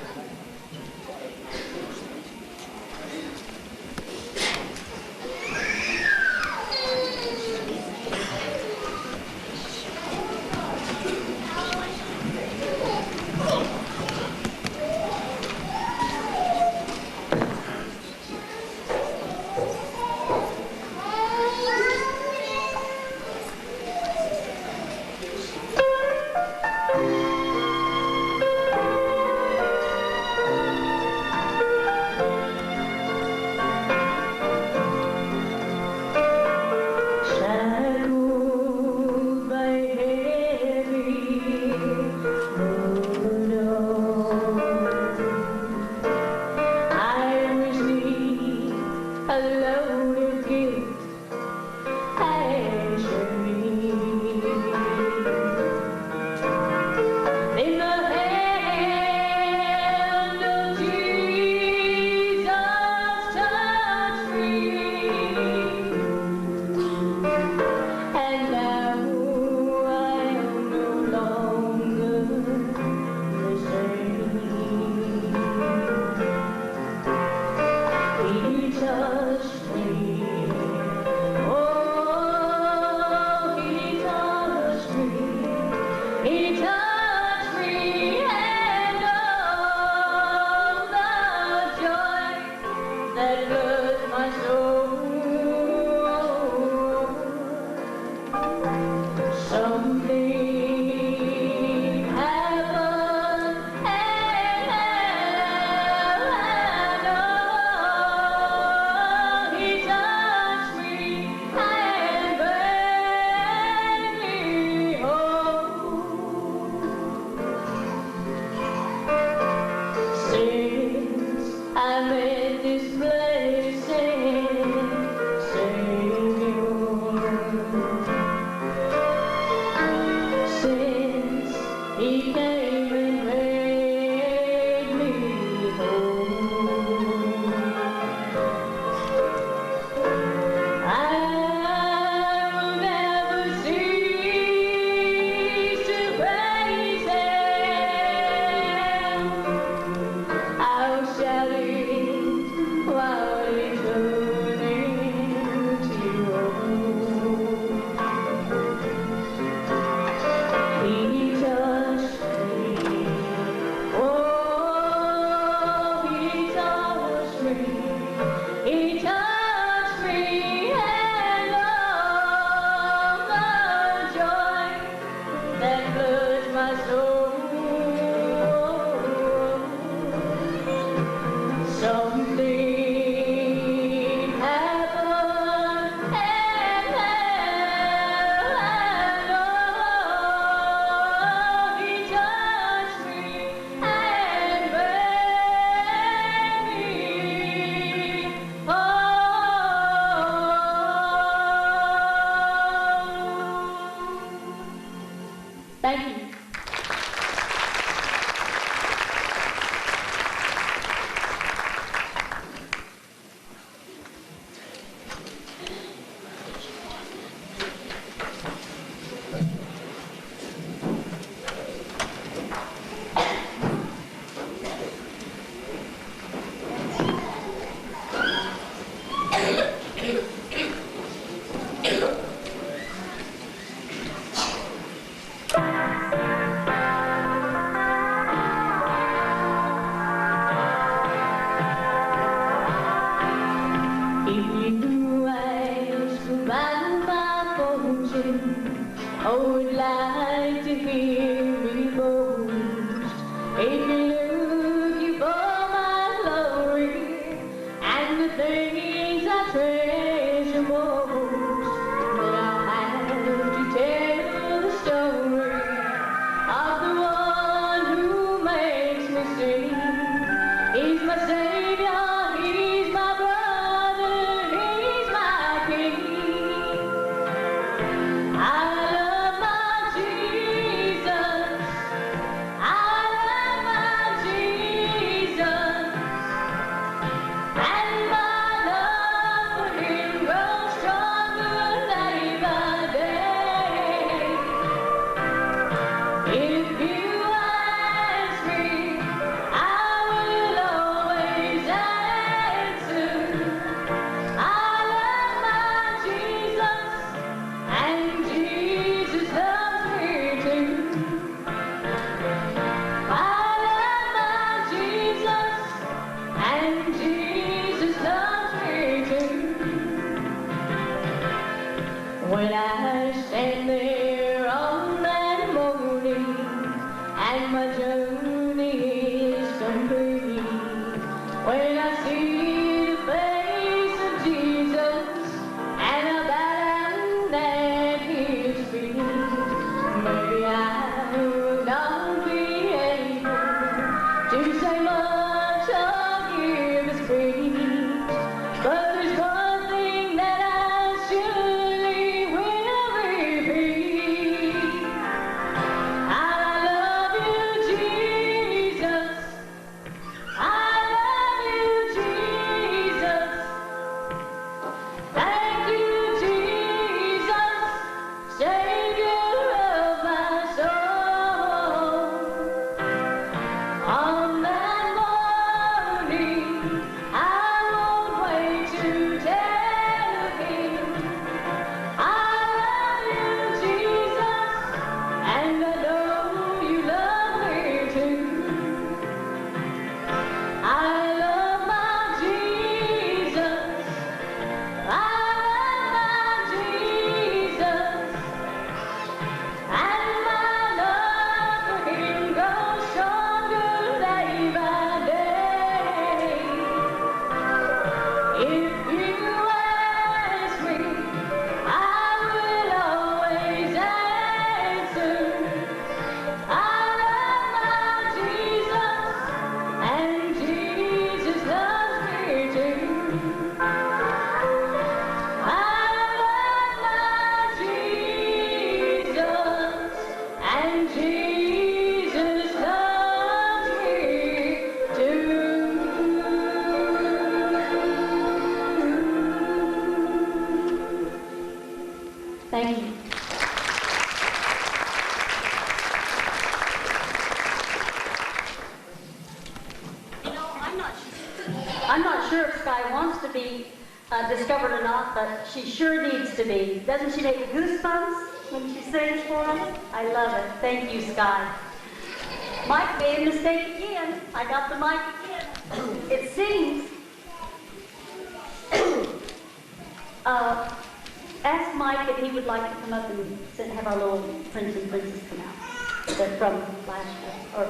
I'm at this blessed Savior. Since He came and made me whole, I will never cease to praise Him. I'll shout it while eternity rolls. He touched me, oh, He touched me, He touched me, and oh, the joy that floods my soul. Something happened, and oh, He touched me and made me whole. Thank you. If you ask about my fortune, I would like to hear me boast. If you're looking for my glory and the things I treasure most, then I'll have to tell the story of the one who makes me sing. He's my Savior, He's my brother, He's my King. I love my Jesus, I love my Jesus, and my love for Him grows stronger day by day. If you ask me, I will always answer. I love my Jesus, and Jesus loves me too. I love my Jesus, and Jesus loves me too. When I stand there on that morning and my journey is complete, when I see the face of Jesus and I bow down at His feet, maybe I will not be able to say much of His speech, but there's one thing that I surely will repeat. I love you, Jesus. I love you, Jesus. Thank you, Jesus, Savior of my soul. On that I'm not sure if Sky wants to be discovered or not, but she sure needs to be. Doesn't she make goosebumps when she sings for us? I love it. Thank you, Sky. Mike made a mistake again. I got the mic again. It seems. Ask Mike if he would like to come up and have our little Prince and Princess come out. They're from last year.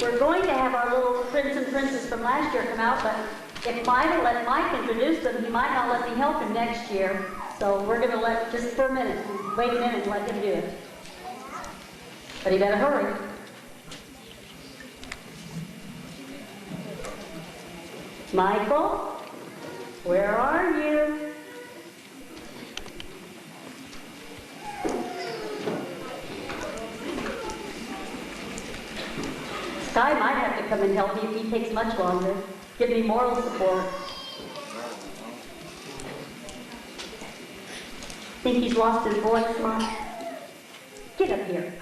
We're going to have our little Prince and Princess from last year come out, but if Mike will let Mike introduce them, he might not let me help him next year. So we're going to let, just for a minute, wait a minute and let him do it. But he better hurry. Michael, where are you? Sky might have to come and help me if he takes much longer. Give me moral support. Think he's lost his voice, Mom? Get up here.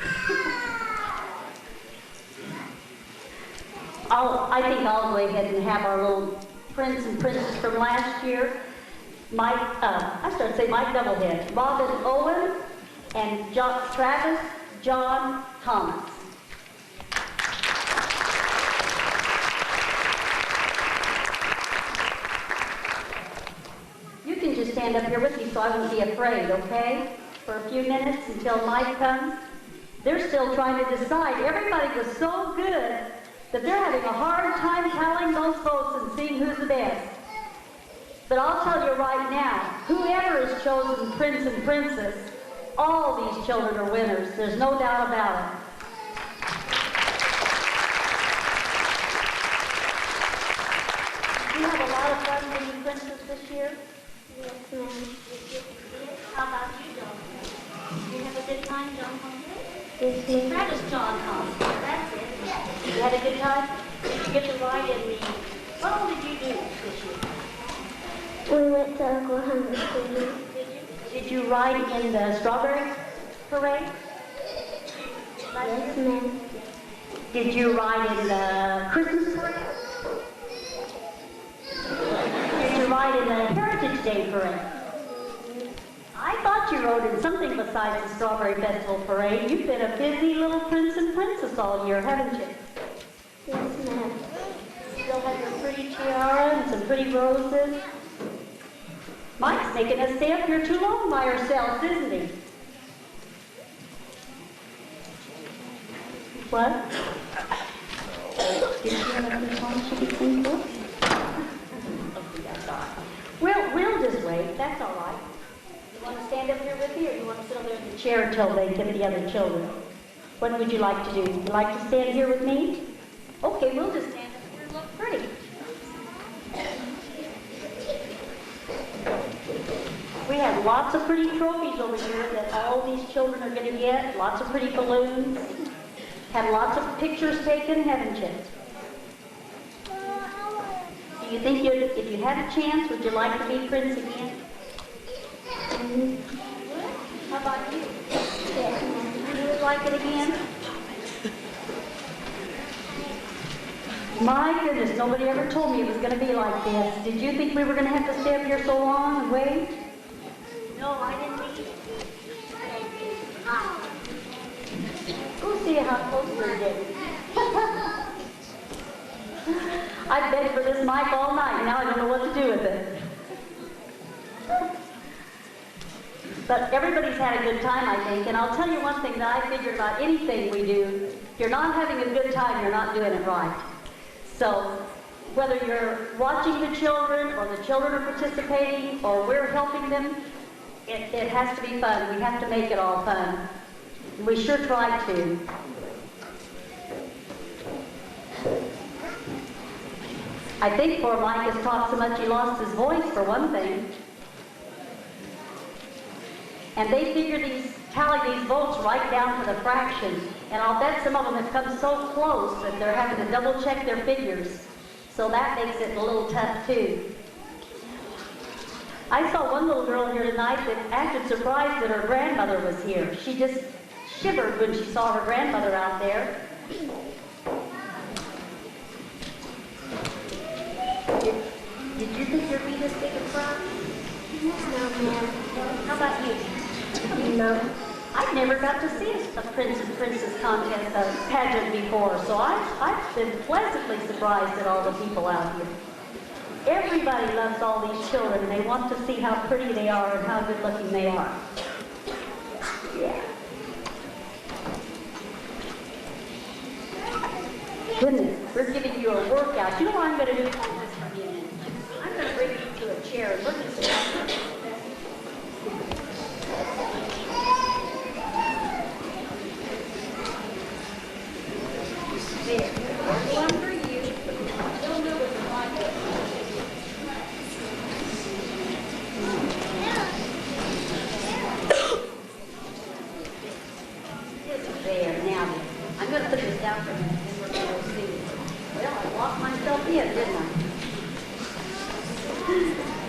I think I'll go ahead and have our little Prince and Princess from last year. Mike Doublehead, Robin Owen, and Travis John Thomas. You can just stand up here with me so I won't be afraid, okay? For a few minutes until Mike comes. They're still trying to decide. Everybody was so good that they're having a hard time tallying those votes and seeing who's the best. But I'll tell you right now, whoever is chosen Prince and Princess, all these children are winners. There's no doubt about it. You have a lot of fun being Princess this year? Yes, ma'am. How about you, John? You have a good time, John? Yes, ma'am. That is John Thomas. That's it. You had a good time? Did you get to ride in the... What all did you do this year? We went to Oklahoma City. Did you? Did you ride in the strawberry parade? Yes, ma'am. Did you ride in the Christmas parade? Did you ride in the Heritage Day parade? I thought you rode in something besides the Strawberry Festival parade. You've been a busy little Prince and Princess all year, haven't you? Yes, ma'am. You still have your pretty tiara and some pretty roses. Mike's making us stay up here too long by ourselves, isn't he? What? Did you have a song she could sing for? We'll just wait. That's all right. You want to stand up here with me, or you want to sit over there in the chair until they get the other children? What would you like to do? Would you like to stand here with me? Okay, we'll just stand up here and look pretty. We have lots of pretty trophies over here that all these children are going to get. Lots of pretty balloons. Had lots of pictures taken, haven't you? Do you think if you had a chance, would you like to be Prince again? How about you? You would like it again? My goodness, nobody ever told me it was going to be like this. Did you think we were going to have to stay up here so long and wait? No, I didn't think. Go see how close we're getting. I've begged for this mic all night. Now I don't know what to do with it. But everybody's had a good time, I think. And I'll tell you one thing that I figured about anything we do. If you're not having a good time, you're not doing it right. So whether you're watching the children or the children are participating or we're helping them, it has to be fun. We have to make it all fun. We sure try to. I think poor Mike has talked so much he lost his voice, for one thing. And they tally these votes right down to the fraction. And I'll bet some of them have come so close that they're having to double check their figures. So that makes it a little tough too. I saw one little girl here tonight that acted surprised that her grandmother was here. She just shivered when she saw her grandmother out there. this big a prize? No, ma'am. How about you? No. I've never got to see a prince and princess contest, pageant before, so I've been pleasantly surprised at all the people out here. Everybody loves all these children, and they want to see how pretty they are and how good looking they are. Yeah. Goodness, we're giving you a workout. You know what I'm going to do? Hold this for me a minute. I'm going to bring you to a chair and we're going to sit down. There. There's one for you. You'll know what you want. There. Now, I'm going to put this down for a minute, and we're going to go see. Well, I locked myself in, didn't I?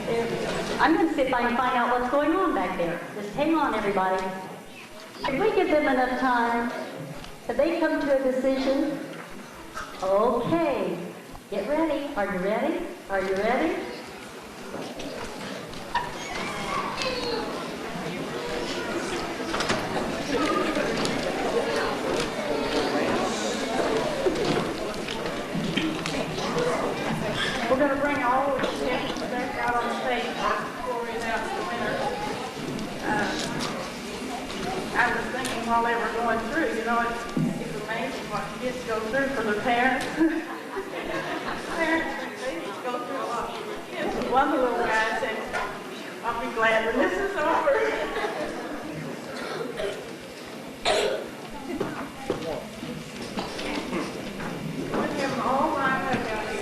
There we go. I'm going to see if I can find out what's going on back there. Just hang on, everybody. If we give them enough time, have they come to a decision? Okay. Get ready. Are you ready? Are you ready? We're going to bring all of the contestants back out on the stage before we announce the winner. I was thinking while they were going through, you know, it's amazing what kids go through for their parents. Parents, they go through a lot. Yes, one of the little guys said, I'll be glad when this is over. Let's have them all lined up out here.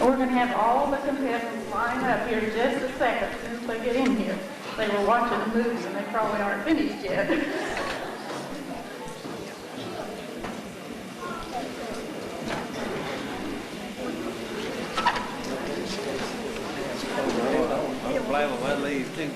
We're going to have all the contestants line up here in just a second as soon as they get in here. They were watching a movie and they probably aren't finished yet. I don't blame them, I'd leave too.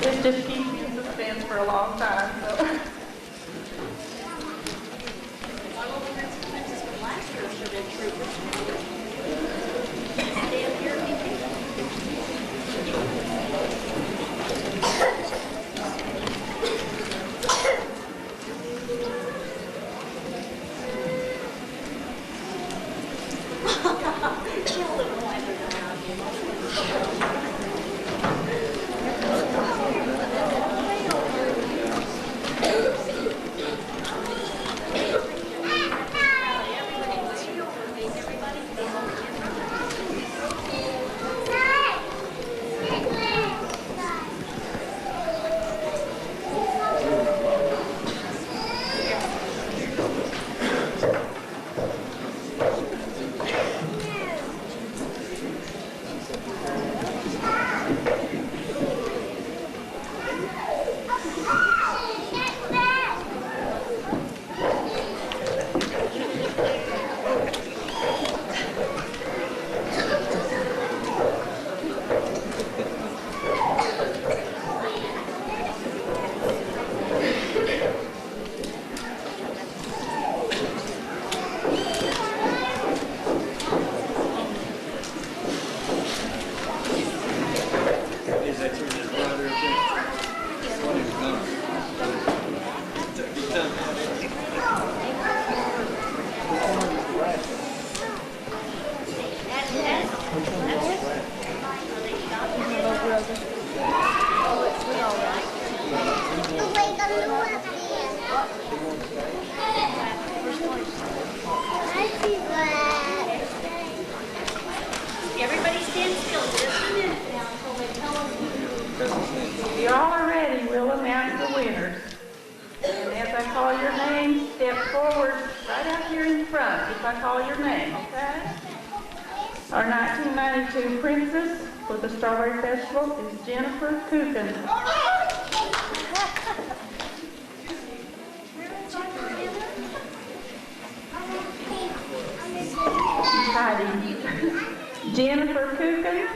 It just keeps you in suspense for a long time, so. Everybody stand still just a minute now until they tell us. If you all are ready, we'll your name, step forward right out here in front if I call your name, okay? Our 1992 princess for the Strawberry Festival is Jennifer Kuchen. Heidi. Jennifer Kuchen.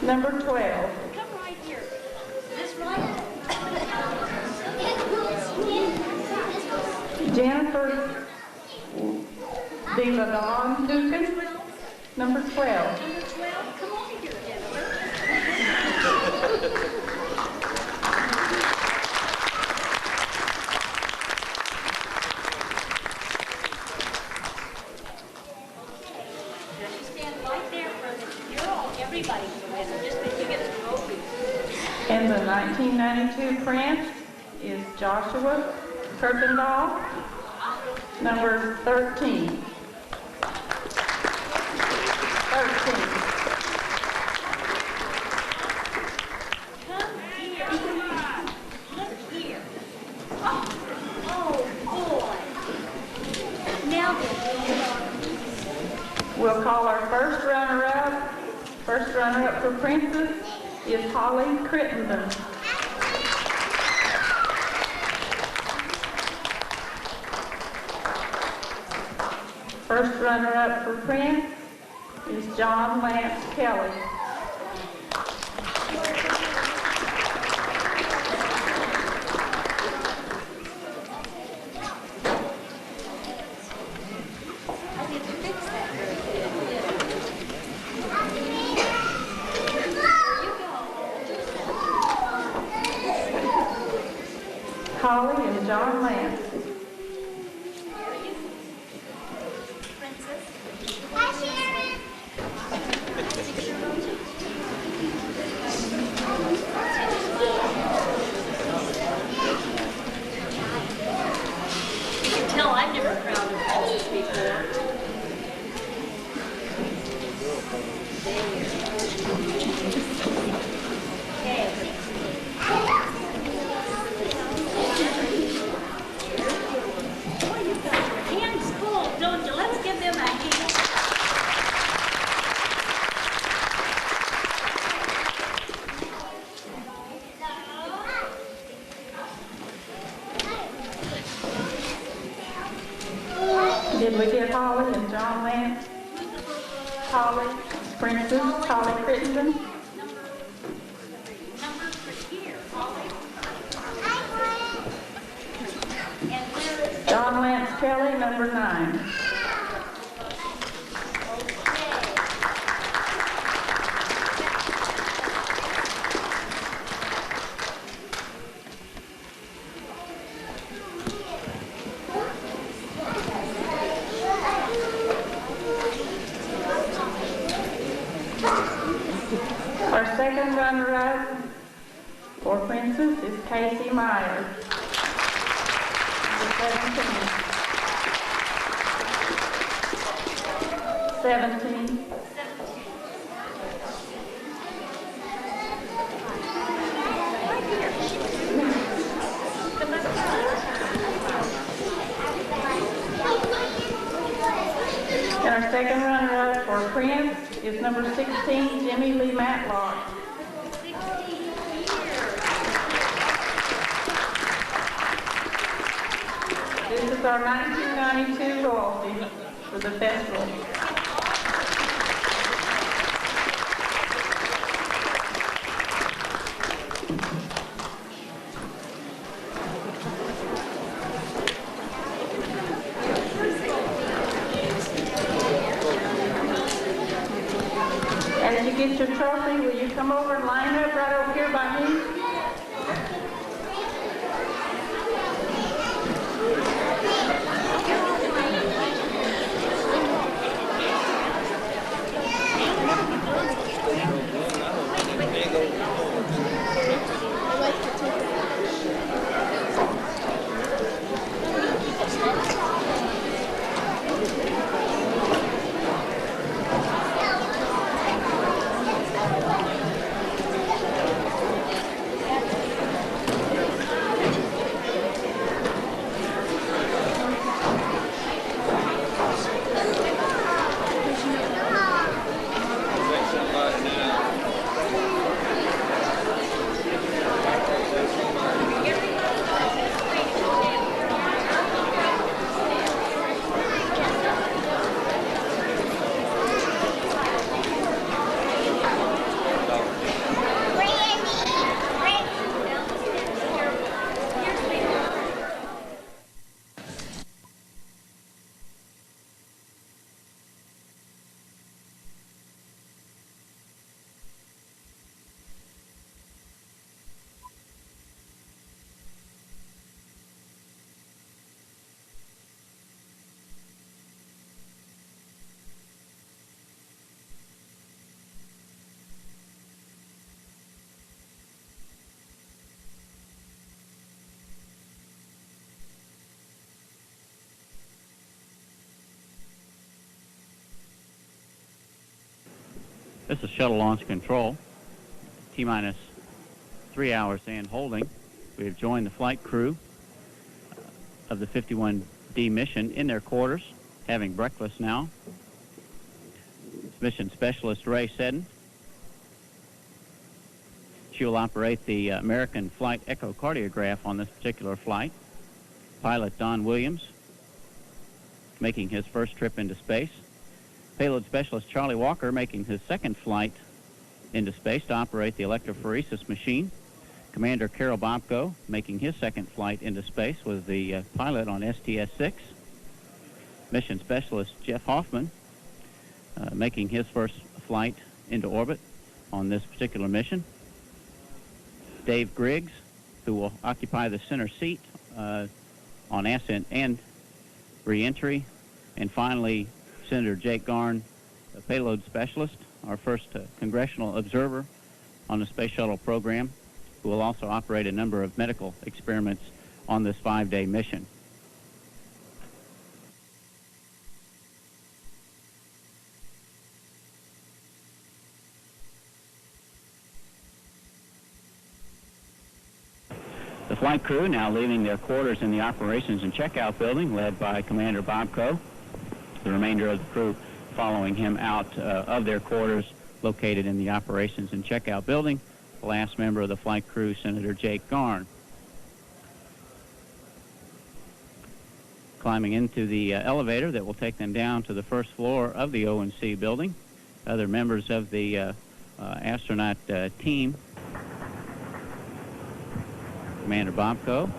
Number 12. Come right here. This right? Jennifer DeLadon Kuchen. Number 12. Number 12. Come on here, Jennifer. Everybody's the winner, just that you get a trophy. And the 1992 prince is Joshua Kirkendall, number 13. 13. Come here. Look here. Oh, boy. Now then, We'll call our first runner-up. First runner-up for princess is Holly Crittenden. First runner-up for prince is John Lance Kelly. Holly and John Lance. you can tell I've never crowned a princess before. Hands full, don't you? Let's give them a hand. Did we get Holly and John Lance? Holly, princess, Holly Crittenden. Numbers for here, Holly. And where is John Lance Kelly, number 9. Our second runner-up for princess is Casey Myers. Number 17. 17. And our second runner-up for prince is number 16, Jimmy Lee Matlock. 16 here. This is our 1992 royalty for the festival. As you get your trophy, will you come over and line up right over here by me? This is shuttle launch control. T-minus 3 hours and holding. We have joined the flight crew of the 51D mission in their quarters, having breakfast now. Mission specialist Ray Seddon. She will operate the American flight echocardiograph on this particular flight. Pilot Don Williams making his first trip into space. Payload specialist Charlie Walker making his second flight into space to operate the electrophoresis machine. Commander Carol Bobko making his second flight into space with the pilot on STS-6. Mission specialist Jeff Hoffman making his first flight into orbit on this particular mission. Dave Griggs, who will occupy the center seat on ascent and re-entry. And finally, Senator Jake Garn, the payload specialist, our first congressional observer on the space shuttle program, who will also operate a number of medical experiments on this 5-day mission. The flight crew now leaving their quarters in the operations and checkout building, led by Commander Bobko. The remainder of the crew following him out of their quarters located in the operations and checkout building. The last member of the flight crew, Senator Jake Garn. Climbing into the elevator that will take them down to the first floor of the O&C building. Other members of the astronaut team. Commander Bobko,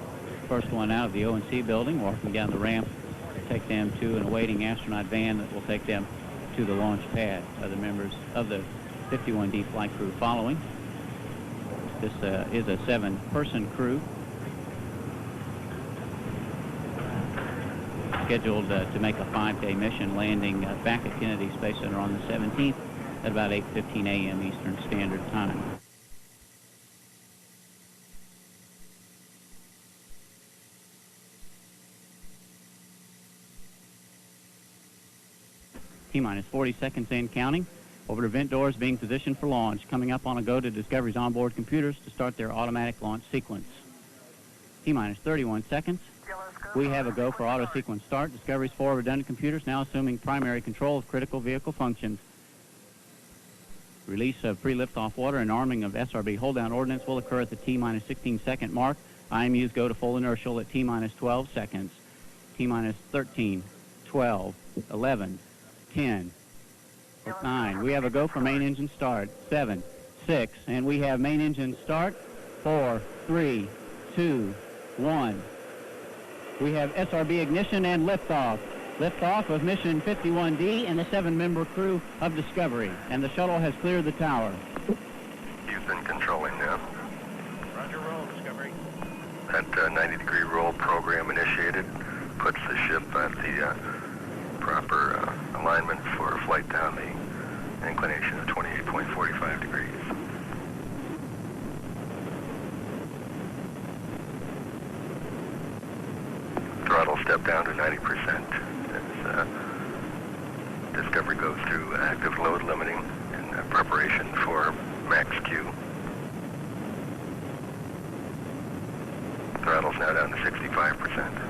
first one out of the O&C building, walking down the ramp to take them to an awaiting astronaut van that will take them to the launch pad. Other members of the 51D flight crew following. This is a 7-person crew scheduled to make a 5-day mission, landing back at Kennedy Space Center on the 17th at about 8:15 a.m. Eastern Standard Time. T-minus 40 seconds and counting. Orbiter vent doors being positioned for launch. Coming up on a go to Discovery's onboard computers to start their automatic launch sequence. T-minus 31 seconds. We have a go for auto sequence start. Discovery's 4 redundant computers now assuming primary control of critical vehicle functions. Release of pre-liftoff water and arming of SRB hold-down ordnance will occur at the T-minus 16-second mark. IMUs go to full inertial at T-minus 12 seconds. T-minus 13, 12, 11, 10, 9. We have a go for main engine start. 7, 6, and we have main engine start. 4, 3, 2, 1. We have SRB ignition and liftoff. Liftoff of mission 51D and the 7-member crew of Discovery. And the shuttle has cleared the tower. Houston controlling now. Roger, roll, Discovery. That 90-degree roll program initiated puts the ship at the proper alignment for flight down the inclination of 28.45 degrees. Throttle step down to 90% as Discovery goes through active load limiting in preparation for max Q. Throttle's now down to 65%.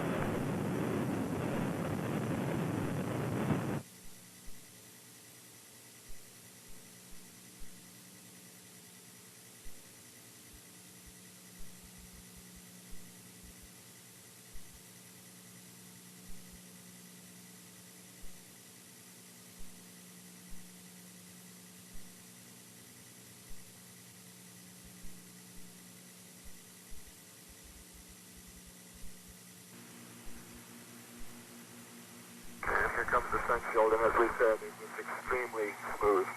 Here comes the sun shield, and as we said, it was extremely smooth.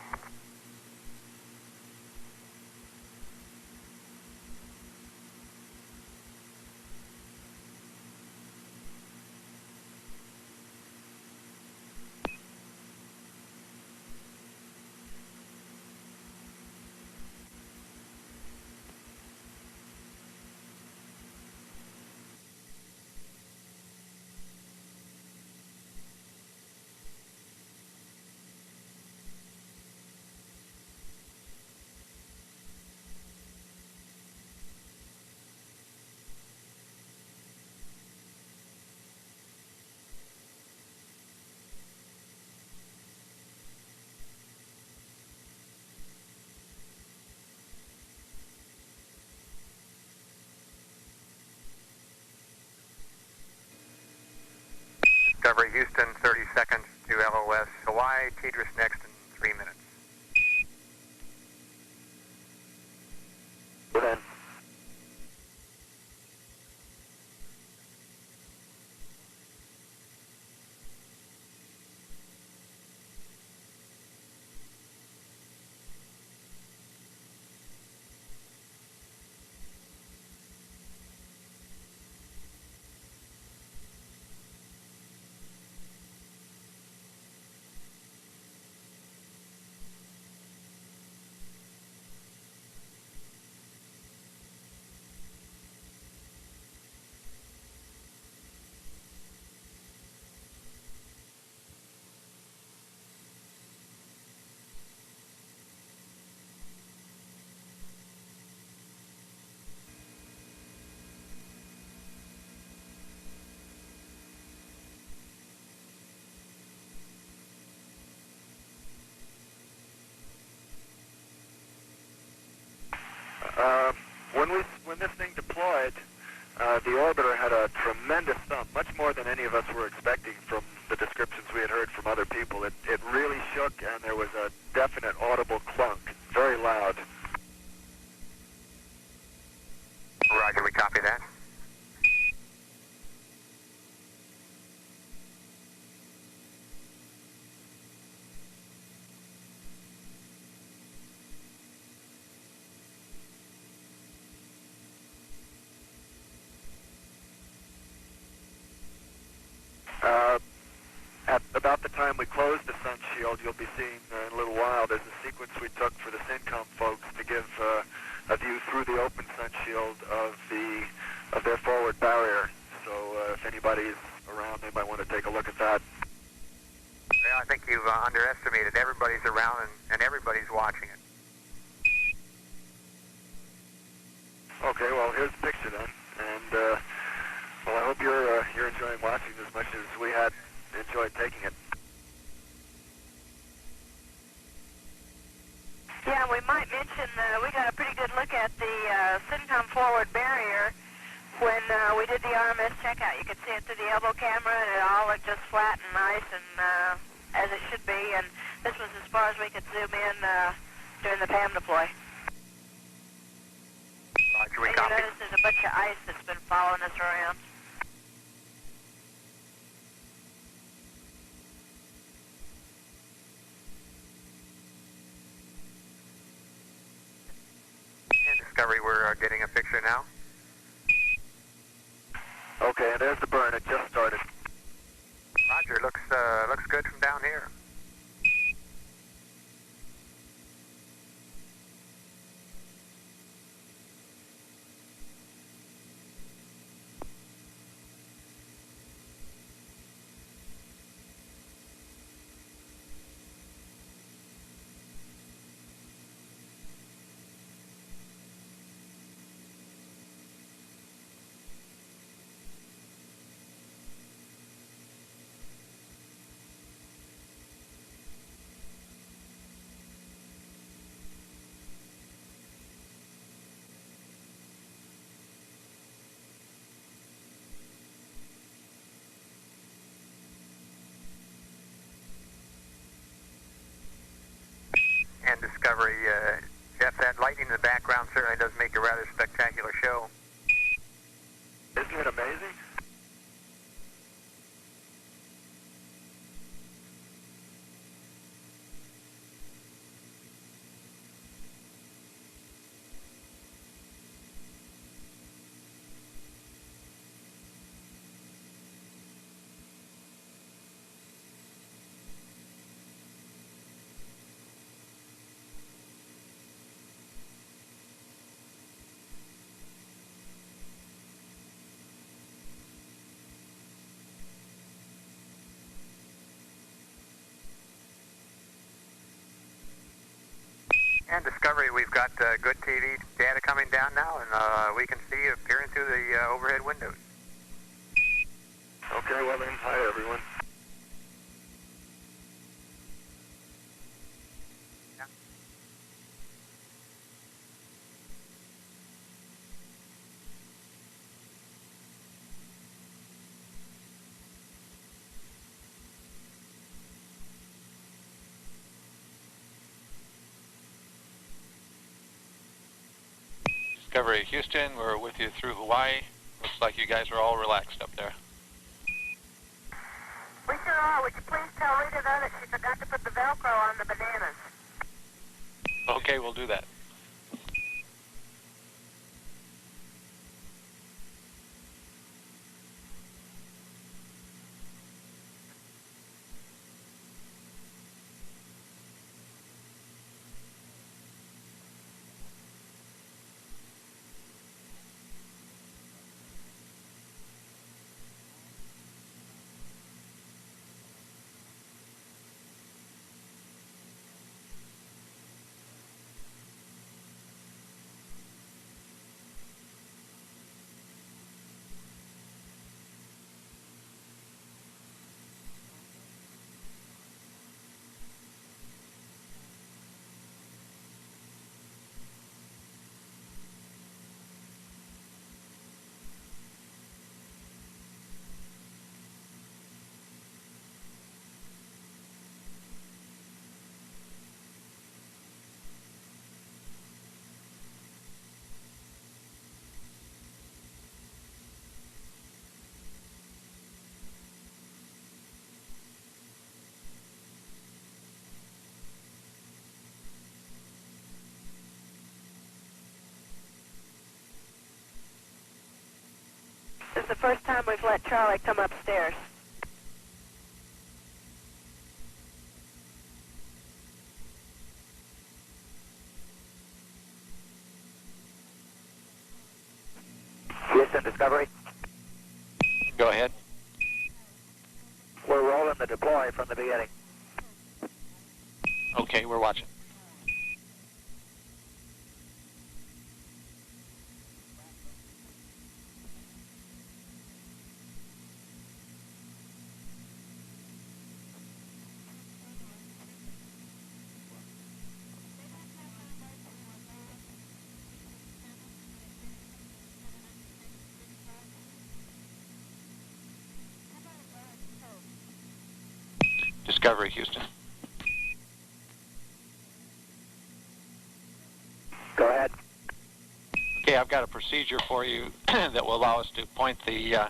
the orbiter had a tremendous thump, much more than any of us were expecting from the descriptions we had heard from other people. It really shook, and there was a definite audible clunk, very loud. Roger, we copy that. At about the time we close the sun shield, you'll be seeing in a little while, there's a sequence we took for the SYNCOM folks to give a view through the open sun shield of their forward barrier. So if anybody's around, they might want to take a look at that. Well, I think you've underestimated. Everybody's around and everybody's watching it. Okay, well, here's the picture then. And, well, I hope you're enjoying watching as much as we had enjoyed taking it. Yeah, we might mention we got a pretty good look at the SYNCOM forward barrier when we did the RMS checkout. You could see it through the elbow camera, and it all looked just flat and nice and as it should be. And this was as far as we could zoom in during the PAM deploy. Roger, we And you copy. notice there's a bunch of ice that's been following us around. And Discovery, we're getting a picture now. Okay, and there's the burn. It just started. Roger, looks good from down here. And Discovery, Jeff, that lightning in the background certainly does make a rather spectacular show. Isn't it amazing? And Discovery, we've got good TV data coming down now, and we can see you peering through the overhead windows. Okay, well then, hi everyone. Discovery Houston, we're with you through Hawaii. Looks like you guys are all relaxed up there. We sure are. Would you please tell Rita, though, that she forgot to put the Velcro on the bananas? Okay, we'll do that. the first time we've let Charlie come upstairs. Houston, Discovery. Go ahead. We're rolling the deploy from the beginning. Okay, we're watching. Discovery, Houston. Go ahead. Okay, I've got a procedure for you that will allow us to point the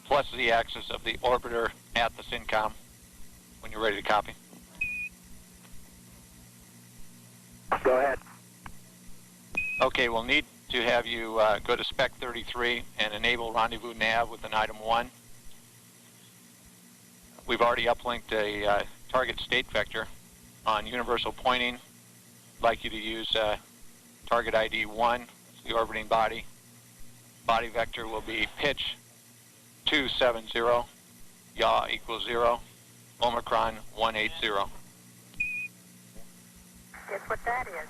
plus z-axis of the orbiter at the SYNCOM when you're ready to copy. Go ahead. Okay, we'll need to have you go to Spec 33 and enable rendezvous nav with an item 1. We've already uplinked a target state vector on universal pointing. I'd like you to use target ID 1, the orbiting body. Body vector will be pitch 270, yaw equals 0, Omicron 180. Guess what that is?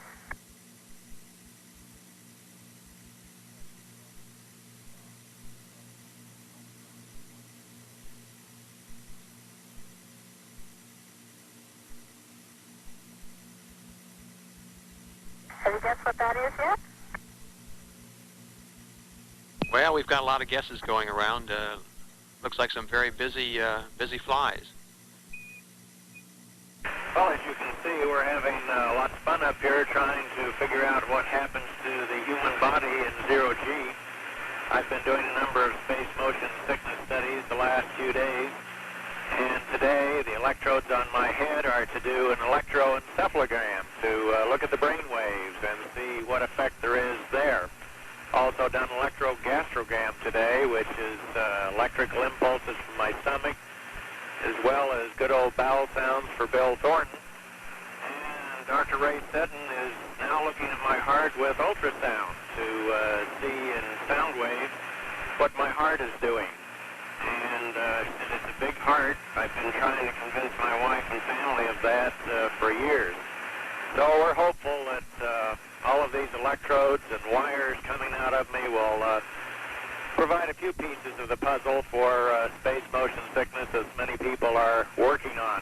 Have you guessed what that is yet? Well, we've got a lot of guesses going around. Looks like some very busy flies. Well, as you can see, we're having lots of fun up here trying to figure out what happens to the human body in zero-G. I've been doing a number of space motion sickness studies the last few days, and today the electrodes on my head are to do an electroencephalogram to look at the brain waves and see what effect there is there. Also done electrogastrogram today, which is electrical impulses from my stomach, as well as good old bowel sounds for Bill Thornton. And Dr. Ray Seddon is now looking at my heart with ultrasound to see in sound waves what my heart is doing. And it's a big heart. I've been trying to convince my wife and family of that for years. So we're hopeful that all of these electrodes and wires coming out of me will provide a few pieces of the puzzle for space motion sickness, as many people are working on.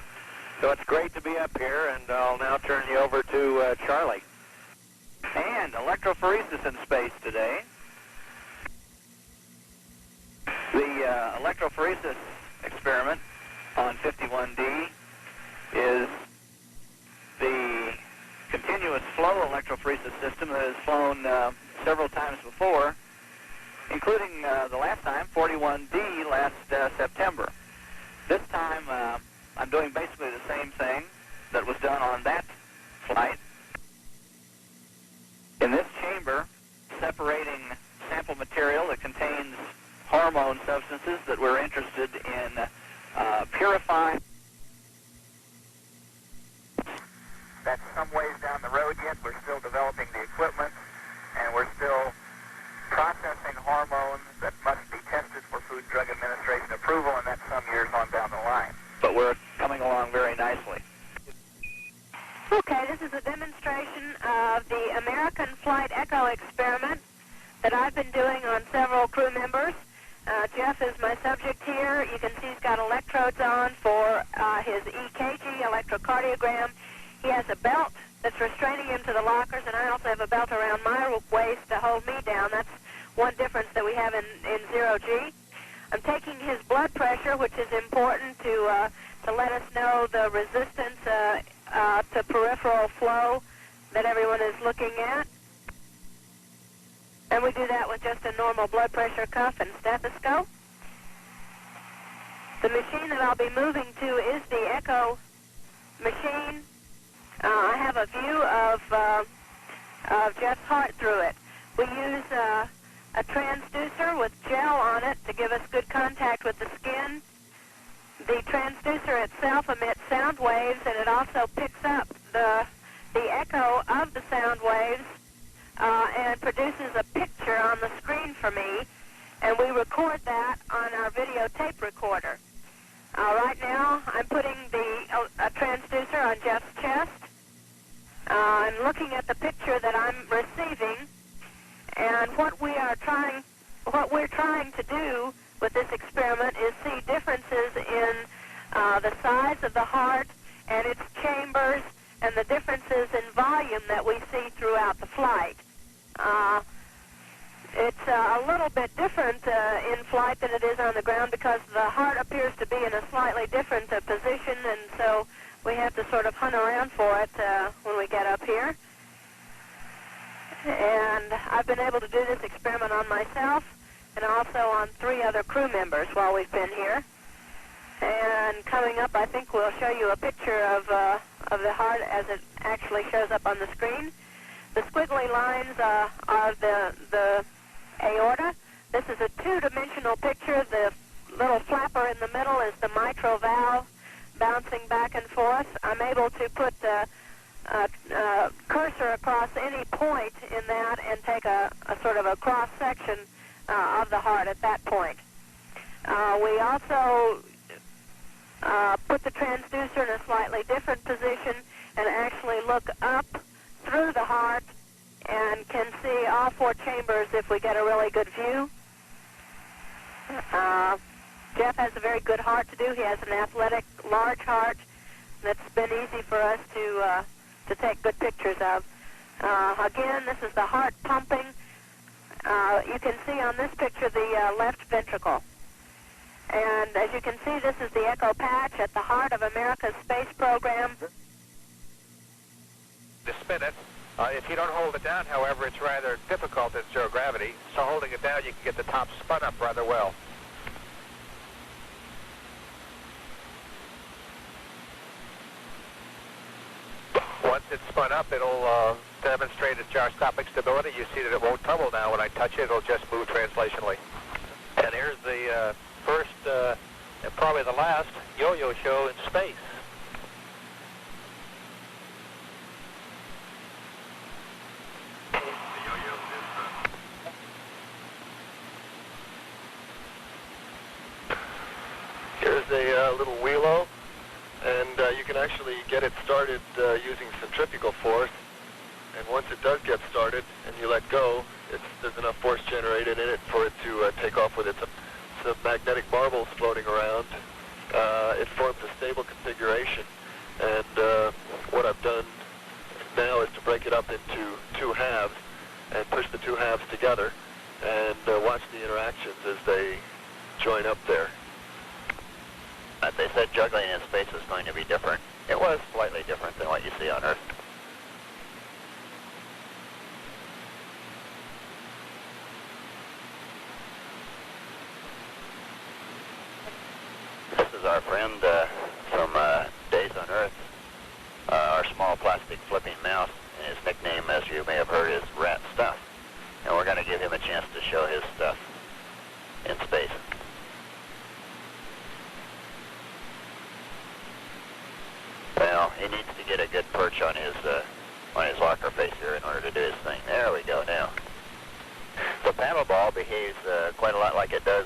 So it's great to be up here, and I'll now turn you over to Charlie. And electrophoresis in space today. The electrophoresis experiment on 51D is the continuous flow electrophoresis system that has flown several times before, including the last time, 41D, last September. This time, I'm doing basically the same thing that was done on that flight. In this chamber, separating sample material that contains hormone substances that we're interested in purifying. That's some ways down the road yet. We're still developing the equipment, and we're still processing hormones that must be tested for Food and Drug Administration approval, and that's some years on down the line. But we're coming along very nicely. Okay, this is a demonstration of the American Flight Echo experiment that I've been doing on several crew members. Jeff is my subject here. You can see he's got electrodes on for his EKG, electrocardiogram. He has a belt that's restraining him to the lockers, and I also have a belt around my waist to hold me down. That's one difference that we have in zero-G. I'm taking his blood pressure, which is important to let us know the resistance to peripheral flow that everyone is looking at. And we do that with just a normal blood pressure cuff and stethoscope. The machine that I'll be moving to is the Echo machine. I have a view of Jeff's heart through it. We use a transducer with gel on it to give us good contact with the skin. The transducer itself emits sound waves, and it also picks up the echo of the sound waves and produces a picture on the screen for me, and we record that on our videotape recorder. Right now, I'm putting a transducer on Jeff's chest. I'm looking at the picture that I'm receiving, and what we're trying to do with this experiment is see differences in the size of the heart and its chambers, and the differences in volume that we see throughout the flight. It's a little bit different in flight than it is on the ground because the heart appears to be in a slightly different position, and so we have to sort of hunt around for it when we get up here. And I've been able to do this experiment on myself and also on 3 other crew members while we've been here. And coming up, I think we'll show you a picture of the heart as it actually shows up on the screen. The squiggly lines are the aorta. This is a 2-dimensional picture. The little flapper in the middle is the mitral valve bouncing back and forth. I'm able to put the cursor across any point in that and take a sort of a cross-section of the heart at that point. We also put the transducer in a slightly different position and actually look up through the heart and can see all 4 chambers if we get a really good view. Jeff has a very good heart to do. He has an athletic, large heart that's been easy for us to take good pictures of. Again, this is the heart pumping. You can see on this picture the left ventricle. And as you can see, this is the echo patch at the heart of America's space program. To spin it. If you don't hold it down, however, it's rather difficult in zero gravity. So holding it down, you can get the top spun up rather well. Once it's spun up, it'll demonstrate its gyroscopic stability. You see that it won't tumble now. When I touch it, it'll just move translationally. And here's the first, and probably the last, yo-yo show in space. Here's a little wheelo, and you can actually get it started using centrifugal force. And once it does get started and you let go, there's enough force generated in it for it to take off with it. It's a magnetic marbles floating around. It forms a stable configuration, and what I've done now is to break it up into 2 halves and push the 2 halves together and watch the interactions as they join up there. They said juggling in space was going to be different. It was slightly different than what you see on Earth. This is our friend from Days on Earth, our small plastic flipping mouse, and his nickname, as you may have heard, is Rat Stuff. And we're going to give him a chance to show his stuff in space. Well, he needs to get a good perch on his locker face here in order to do his thing. There we go now. The paddle ball behaves quite a lot like it does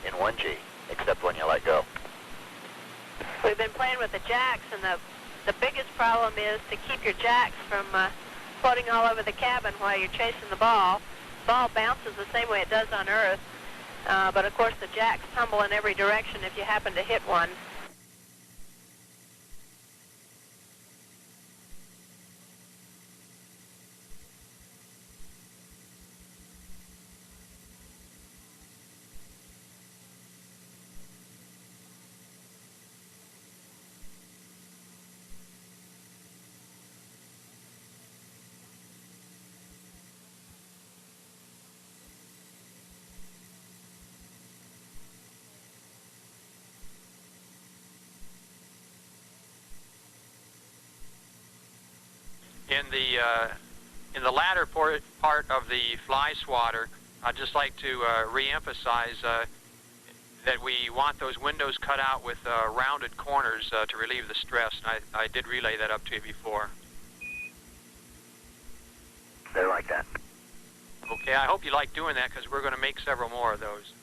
in 1G, except when you let go. We've been playing with the jacks, and the biggest problem is to keep your jacks from floating all over the cabin while you're chasing the ball. The ball bounces the same way it does on Earth, but of course the jacks tumble in every direction if you happen to hit one. In the latter part of the fly swatter, I'd just like to re-emphasize that we want those windows cut out with rounded corners to relieve the stress. And I did relay that up to you before. They're like that. Okay, I hope you like doing that because we're going to make several more of those.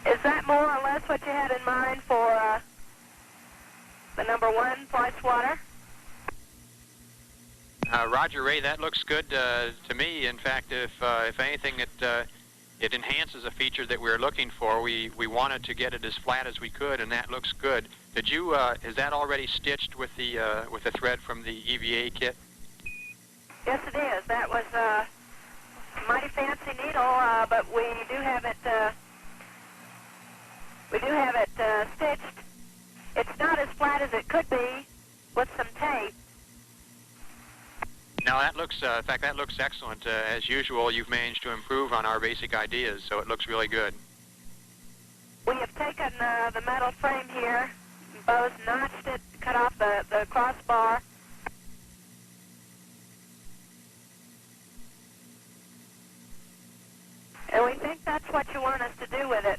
Is that more or less what you had in mind for the number 1 flight swatter? Roger, Ray, that looks good to me. In fact, if anything, it enhances a feature that we were looking for. We wanted to get it as flat as we could, and that looks good. Did you? Is that already stitched with the thread from the EVA kit? Yes, it is. That was a mighty fancy needle, but we do have it. Stitched. It's not as flat as it could be with some tape. No, that looks, in fact, that looks excellent. As usual, you've managed to improve on our basic ideas, so it looks really good. We have taken the metal frame here, both notched it, cut off the crossbar. And we think that's what you want us to do with it.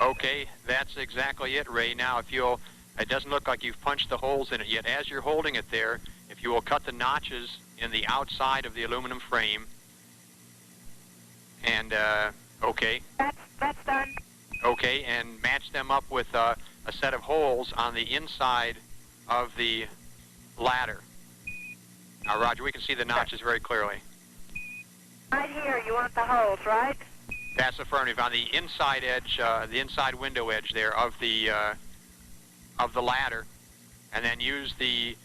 Okay, that's exactly it, Ray. Now, if you'll, it doesn't look like you've punched the holes in it yet. As you're holding it there, if you will cut the notches in the outside of the aluminum frame, and, okay. That's done. Okay, and match them up with a set of holes on the inside of the ladder. Now, Roger, we can see the notches very clearly. Right here, you want the holes, right? That's affirmative. On the inside edge, the inside window edge there of the ladder, and then use the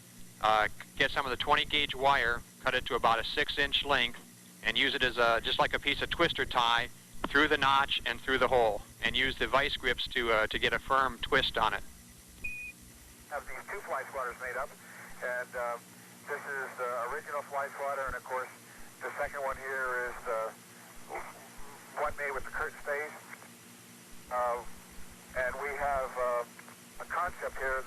get some of the 20-gauge wire, cut it to about a 6-inch length, and use it as just like a piece of twister tie through the notch and through the hole, and use the vice grips to get a firm twist on it. Have these 2 fly swatters made up, and this is the original fly swatter, and of course the second one here is the one made with the curtain stays, and we have a concept here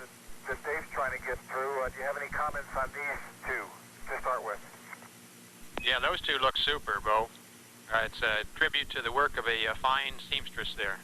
that Dave's trying to get through. Do you have any comments on these 2 to start with? Yeah, those 2 look super, Bo. It's a tribute to the work of a fine seamstress there.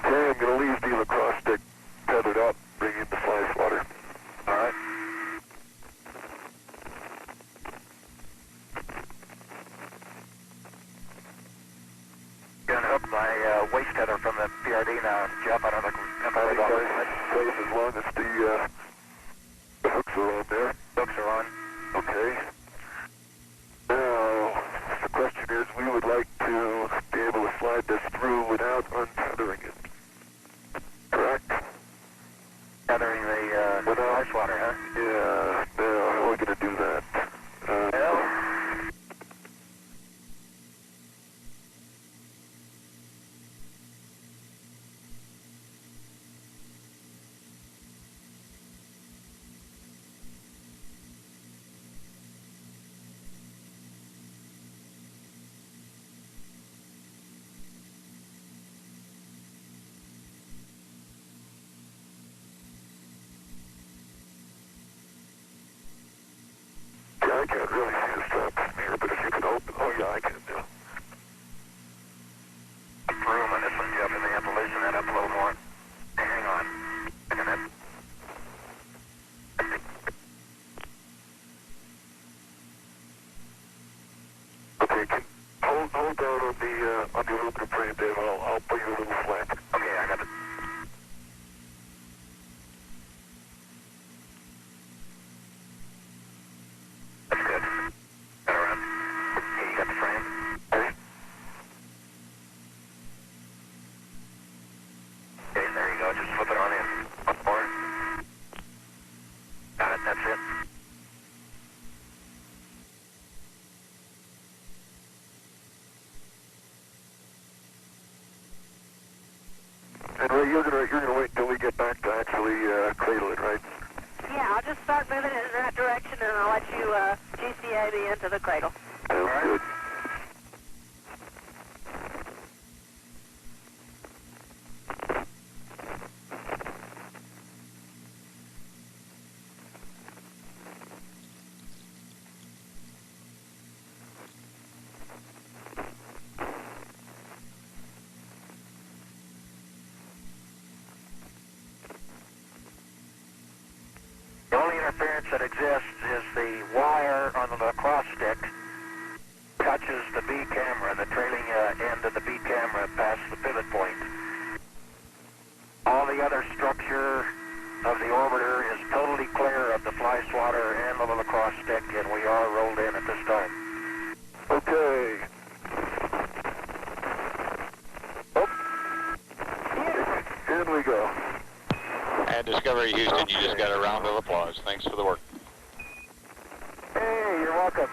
Okay, I'm going to leave the lacrosse stick tethered up, bring in the fly swatter. All right. Going to hook my waist tether from the PRD now, Jeff. I don't know if I was safe as long as the hooks are on there. Hooks are on. Okay. Now, the question is, we would like to be able to slide this through without untethering it. Correct? Tethering the ice water, huh? Yeah. Now, how are we going to do that? I can't really see the strap from here, but if you can open... Oh, yeah, I can now. Room on this one, Jeff, and they have to loosen that up a little more. Hang on. Okay, hold down on the aluminum frame, Dave. I'll put you a little slack. Okay, I got it. That's good. Got around. Okay, you got the frame? Okay. Okay, there you go. Just flip it on in. One more. Got it. That's it. And Ray, you're gonna wait until we get back to actually cradle it, right? Yeah, I'll just start moving it in that direction, and I'll let you GCA me into the cradle. Sounds good. The only interference that exists is the wire on the lacrosse stick touches the B camera, the trailing end of the B camera past the pivot point. All the other structure of the orbiter is totally clear of the fly swatter and the lacrosse stick, and we are rolled in at this time. Okay. Oh. In we go. And Discovery Houston, you just got a round of applause. Thanks for the work. Hey, you're welcome.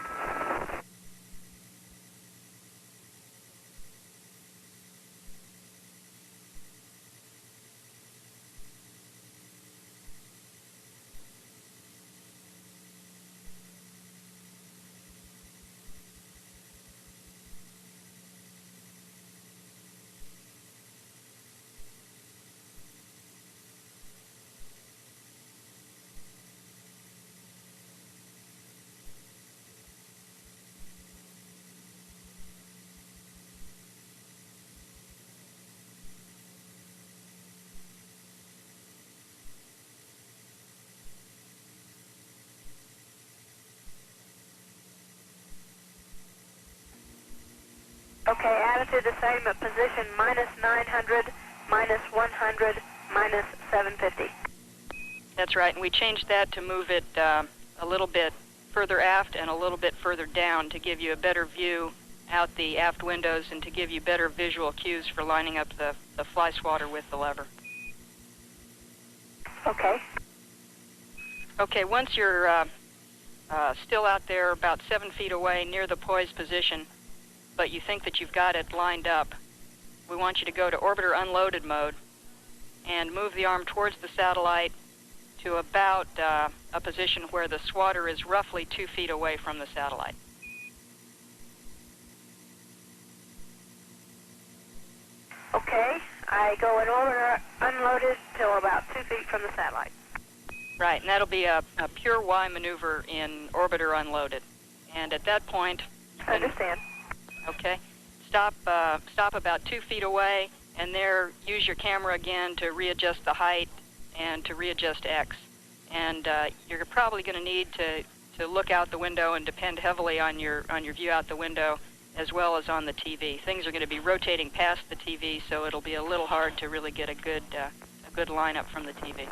Okay, attitude the same at position minus 900, minus 100, minus 750. That's right, and we changed that to move it a little bit further aft and a little bit further down to give you a better view out the aft windows and to give you better visual cues for lining up the fly swatter with the lever. Okay. Okay, once you're still out there about 7 feet away near the poise position, but you think that you've got it lined up, we want you to go to orbiter unloaded mode and move the arm towards the satellite to about a position where the swatter is roughly 2 feet away from the satellite. Okay, I go in orbiter unloaded till about 2 feet from the satellite. Right, and that'll be a pure Y maneuver in orbiter unloaded. And at that point, I understand. Okay, stop about 2 feet away and there use your camera again to readjust the height and to readjust X. And you're probably going to need to look out the window and depend heavily on your view out the window as well as on the TV. Things are going to be rotating past the TV, so it'll be a little hard to really get a good lineup from the TV.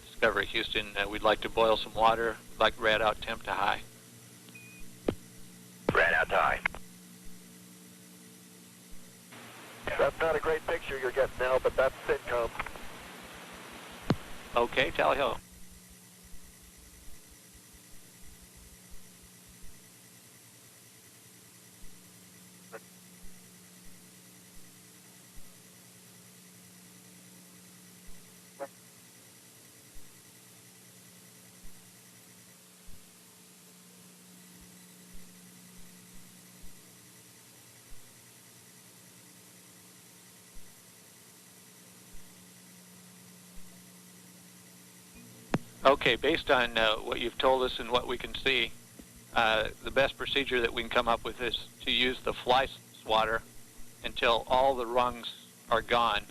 Discovery Houston, we'd like to boil some water. We'd like rad out temp to high. Rad out to high. That's not a great picture you're getting now, but that's CINCOM. Okay, tally ho. Okay, based on what you've told us and what we can see, the best procedure that we can come up with is to use the fly swatter until all the rungs are gone.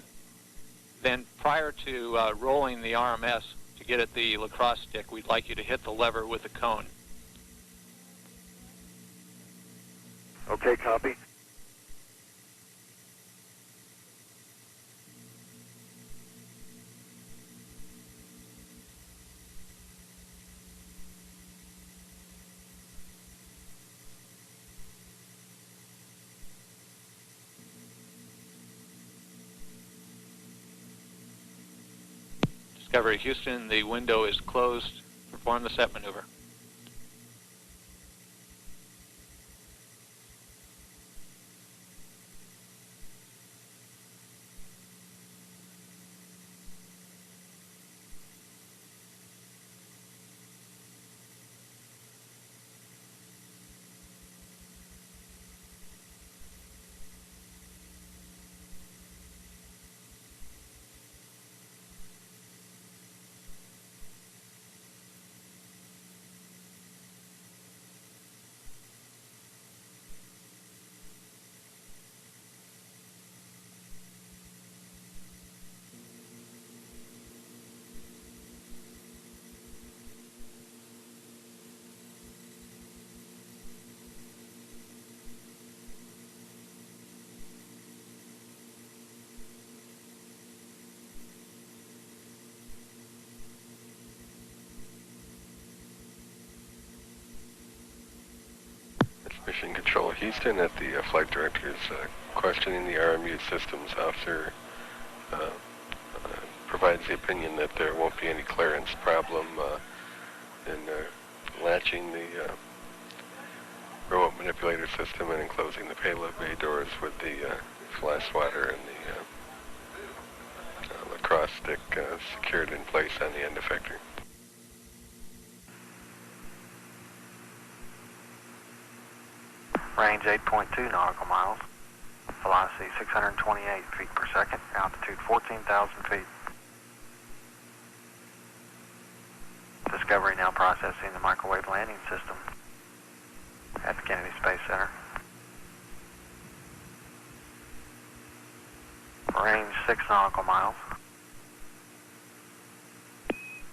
Then prior to rolling the RMS to get at the lacrosse stick, we'd like you to hit the lever with the cone. Okay, copy. Discovery Houston, the window is closed. Perform the set maneuver. Mission Control Houston, at the flight director's questioning the RMU systems officer provides the opinion that there won't be any clearance problem in latching the remote manipulator system and enclosing the payload bay doors with the fly swatter and the lacrosse stick secured in place on the end effector. Range 8.2 nautical miles, velocity 628 feet per second, altitude 14,000 feet. Discovery now processing the microwave landing system at the Kennedy Space Center. Range 6 nautical miles.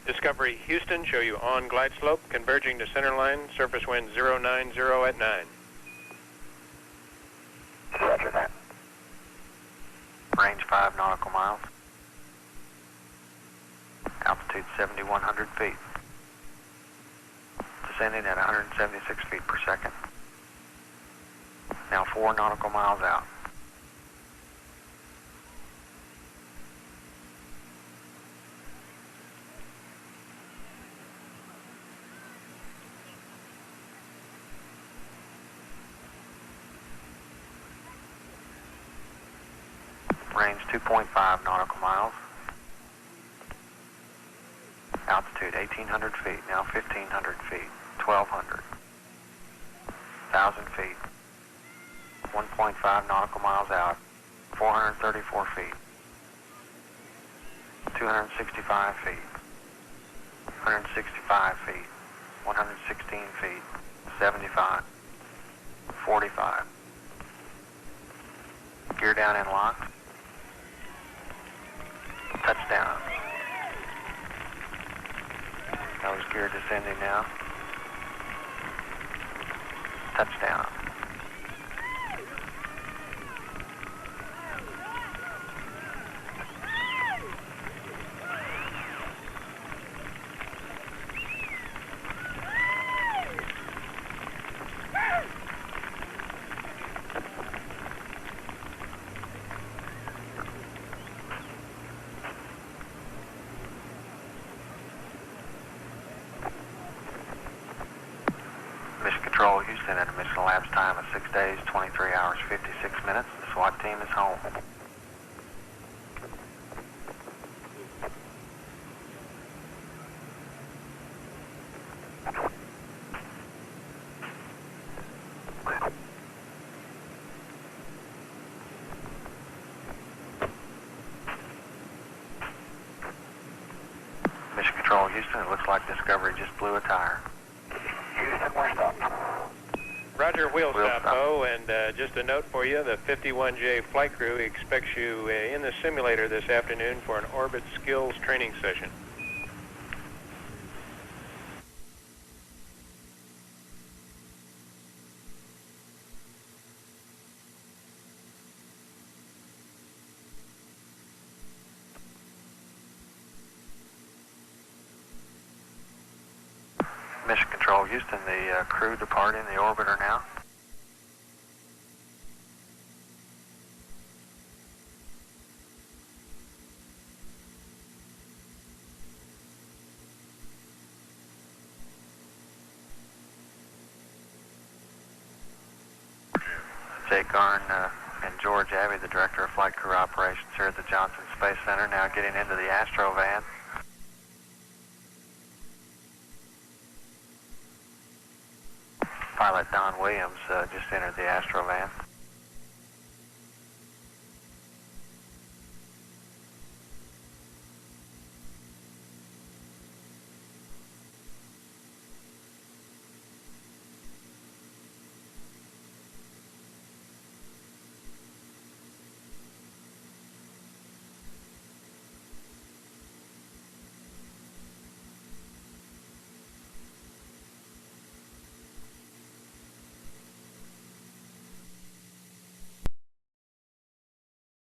Discovery Houston, show you on glide slope, converging to center line, surface wind 090 at 9. Roger that. Range 5 nautical miles. Altitude 7,100 feet. Descending at 176 feet per second. Now 4 nautical miles out. Range 2.5 nautical miles. Altitude 1,800 feet, now 1,500 feet. 1,200. 1,000 feet. 1.5 nautical miles out. 434 feet. 265 feet. 165 feet. 116 feet. 75. 45. Gear down and locked. Touchdown. Nose gear descending now. Touchdown. Mission Control, Houston, intermission elapsed time of 6 days, 23 hours, 56 minutes. The SWAT team is home. Mission Control, Houston, it looks like Discovery just blew a tire. Roger, wheel stop, Bo, and just a note for you, the 51J flight crew expects you in the simulator this afternoon for an orbit skills training session. Mission Control, Houston, the crew departing the orbiter now. Jake Garn and George Abbey, the Director of Flight Crew Operations here at the Johnson Space Center, now getting into the Astro van. Pilot Don Williams just entered the Astro van.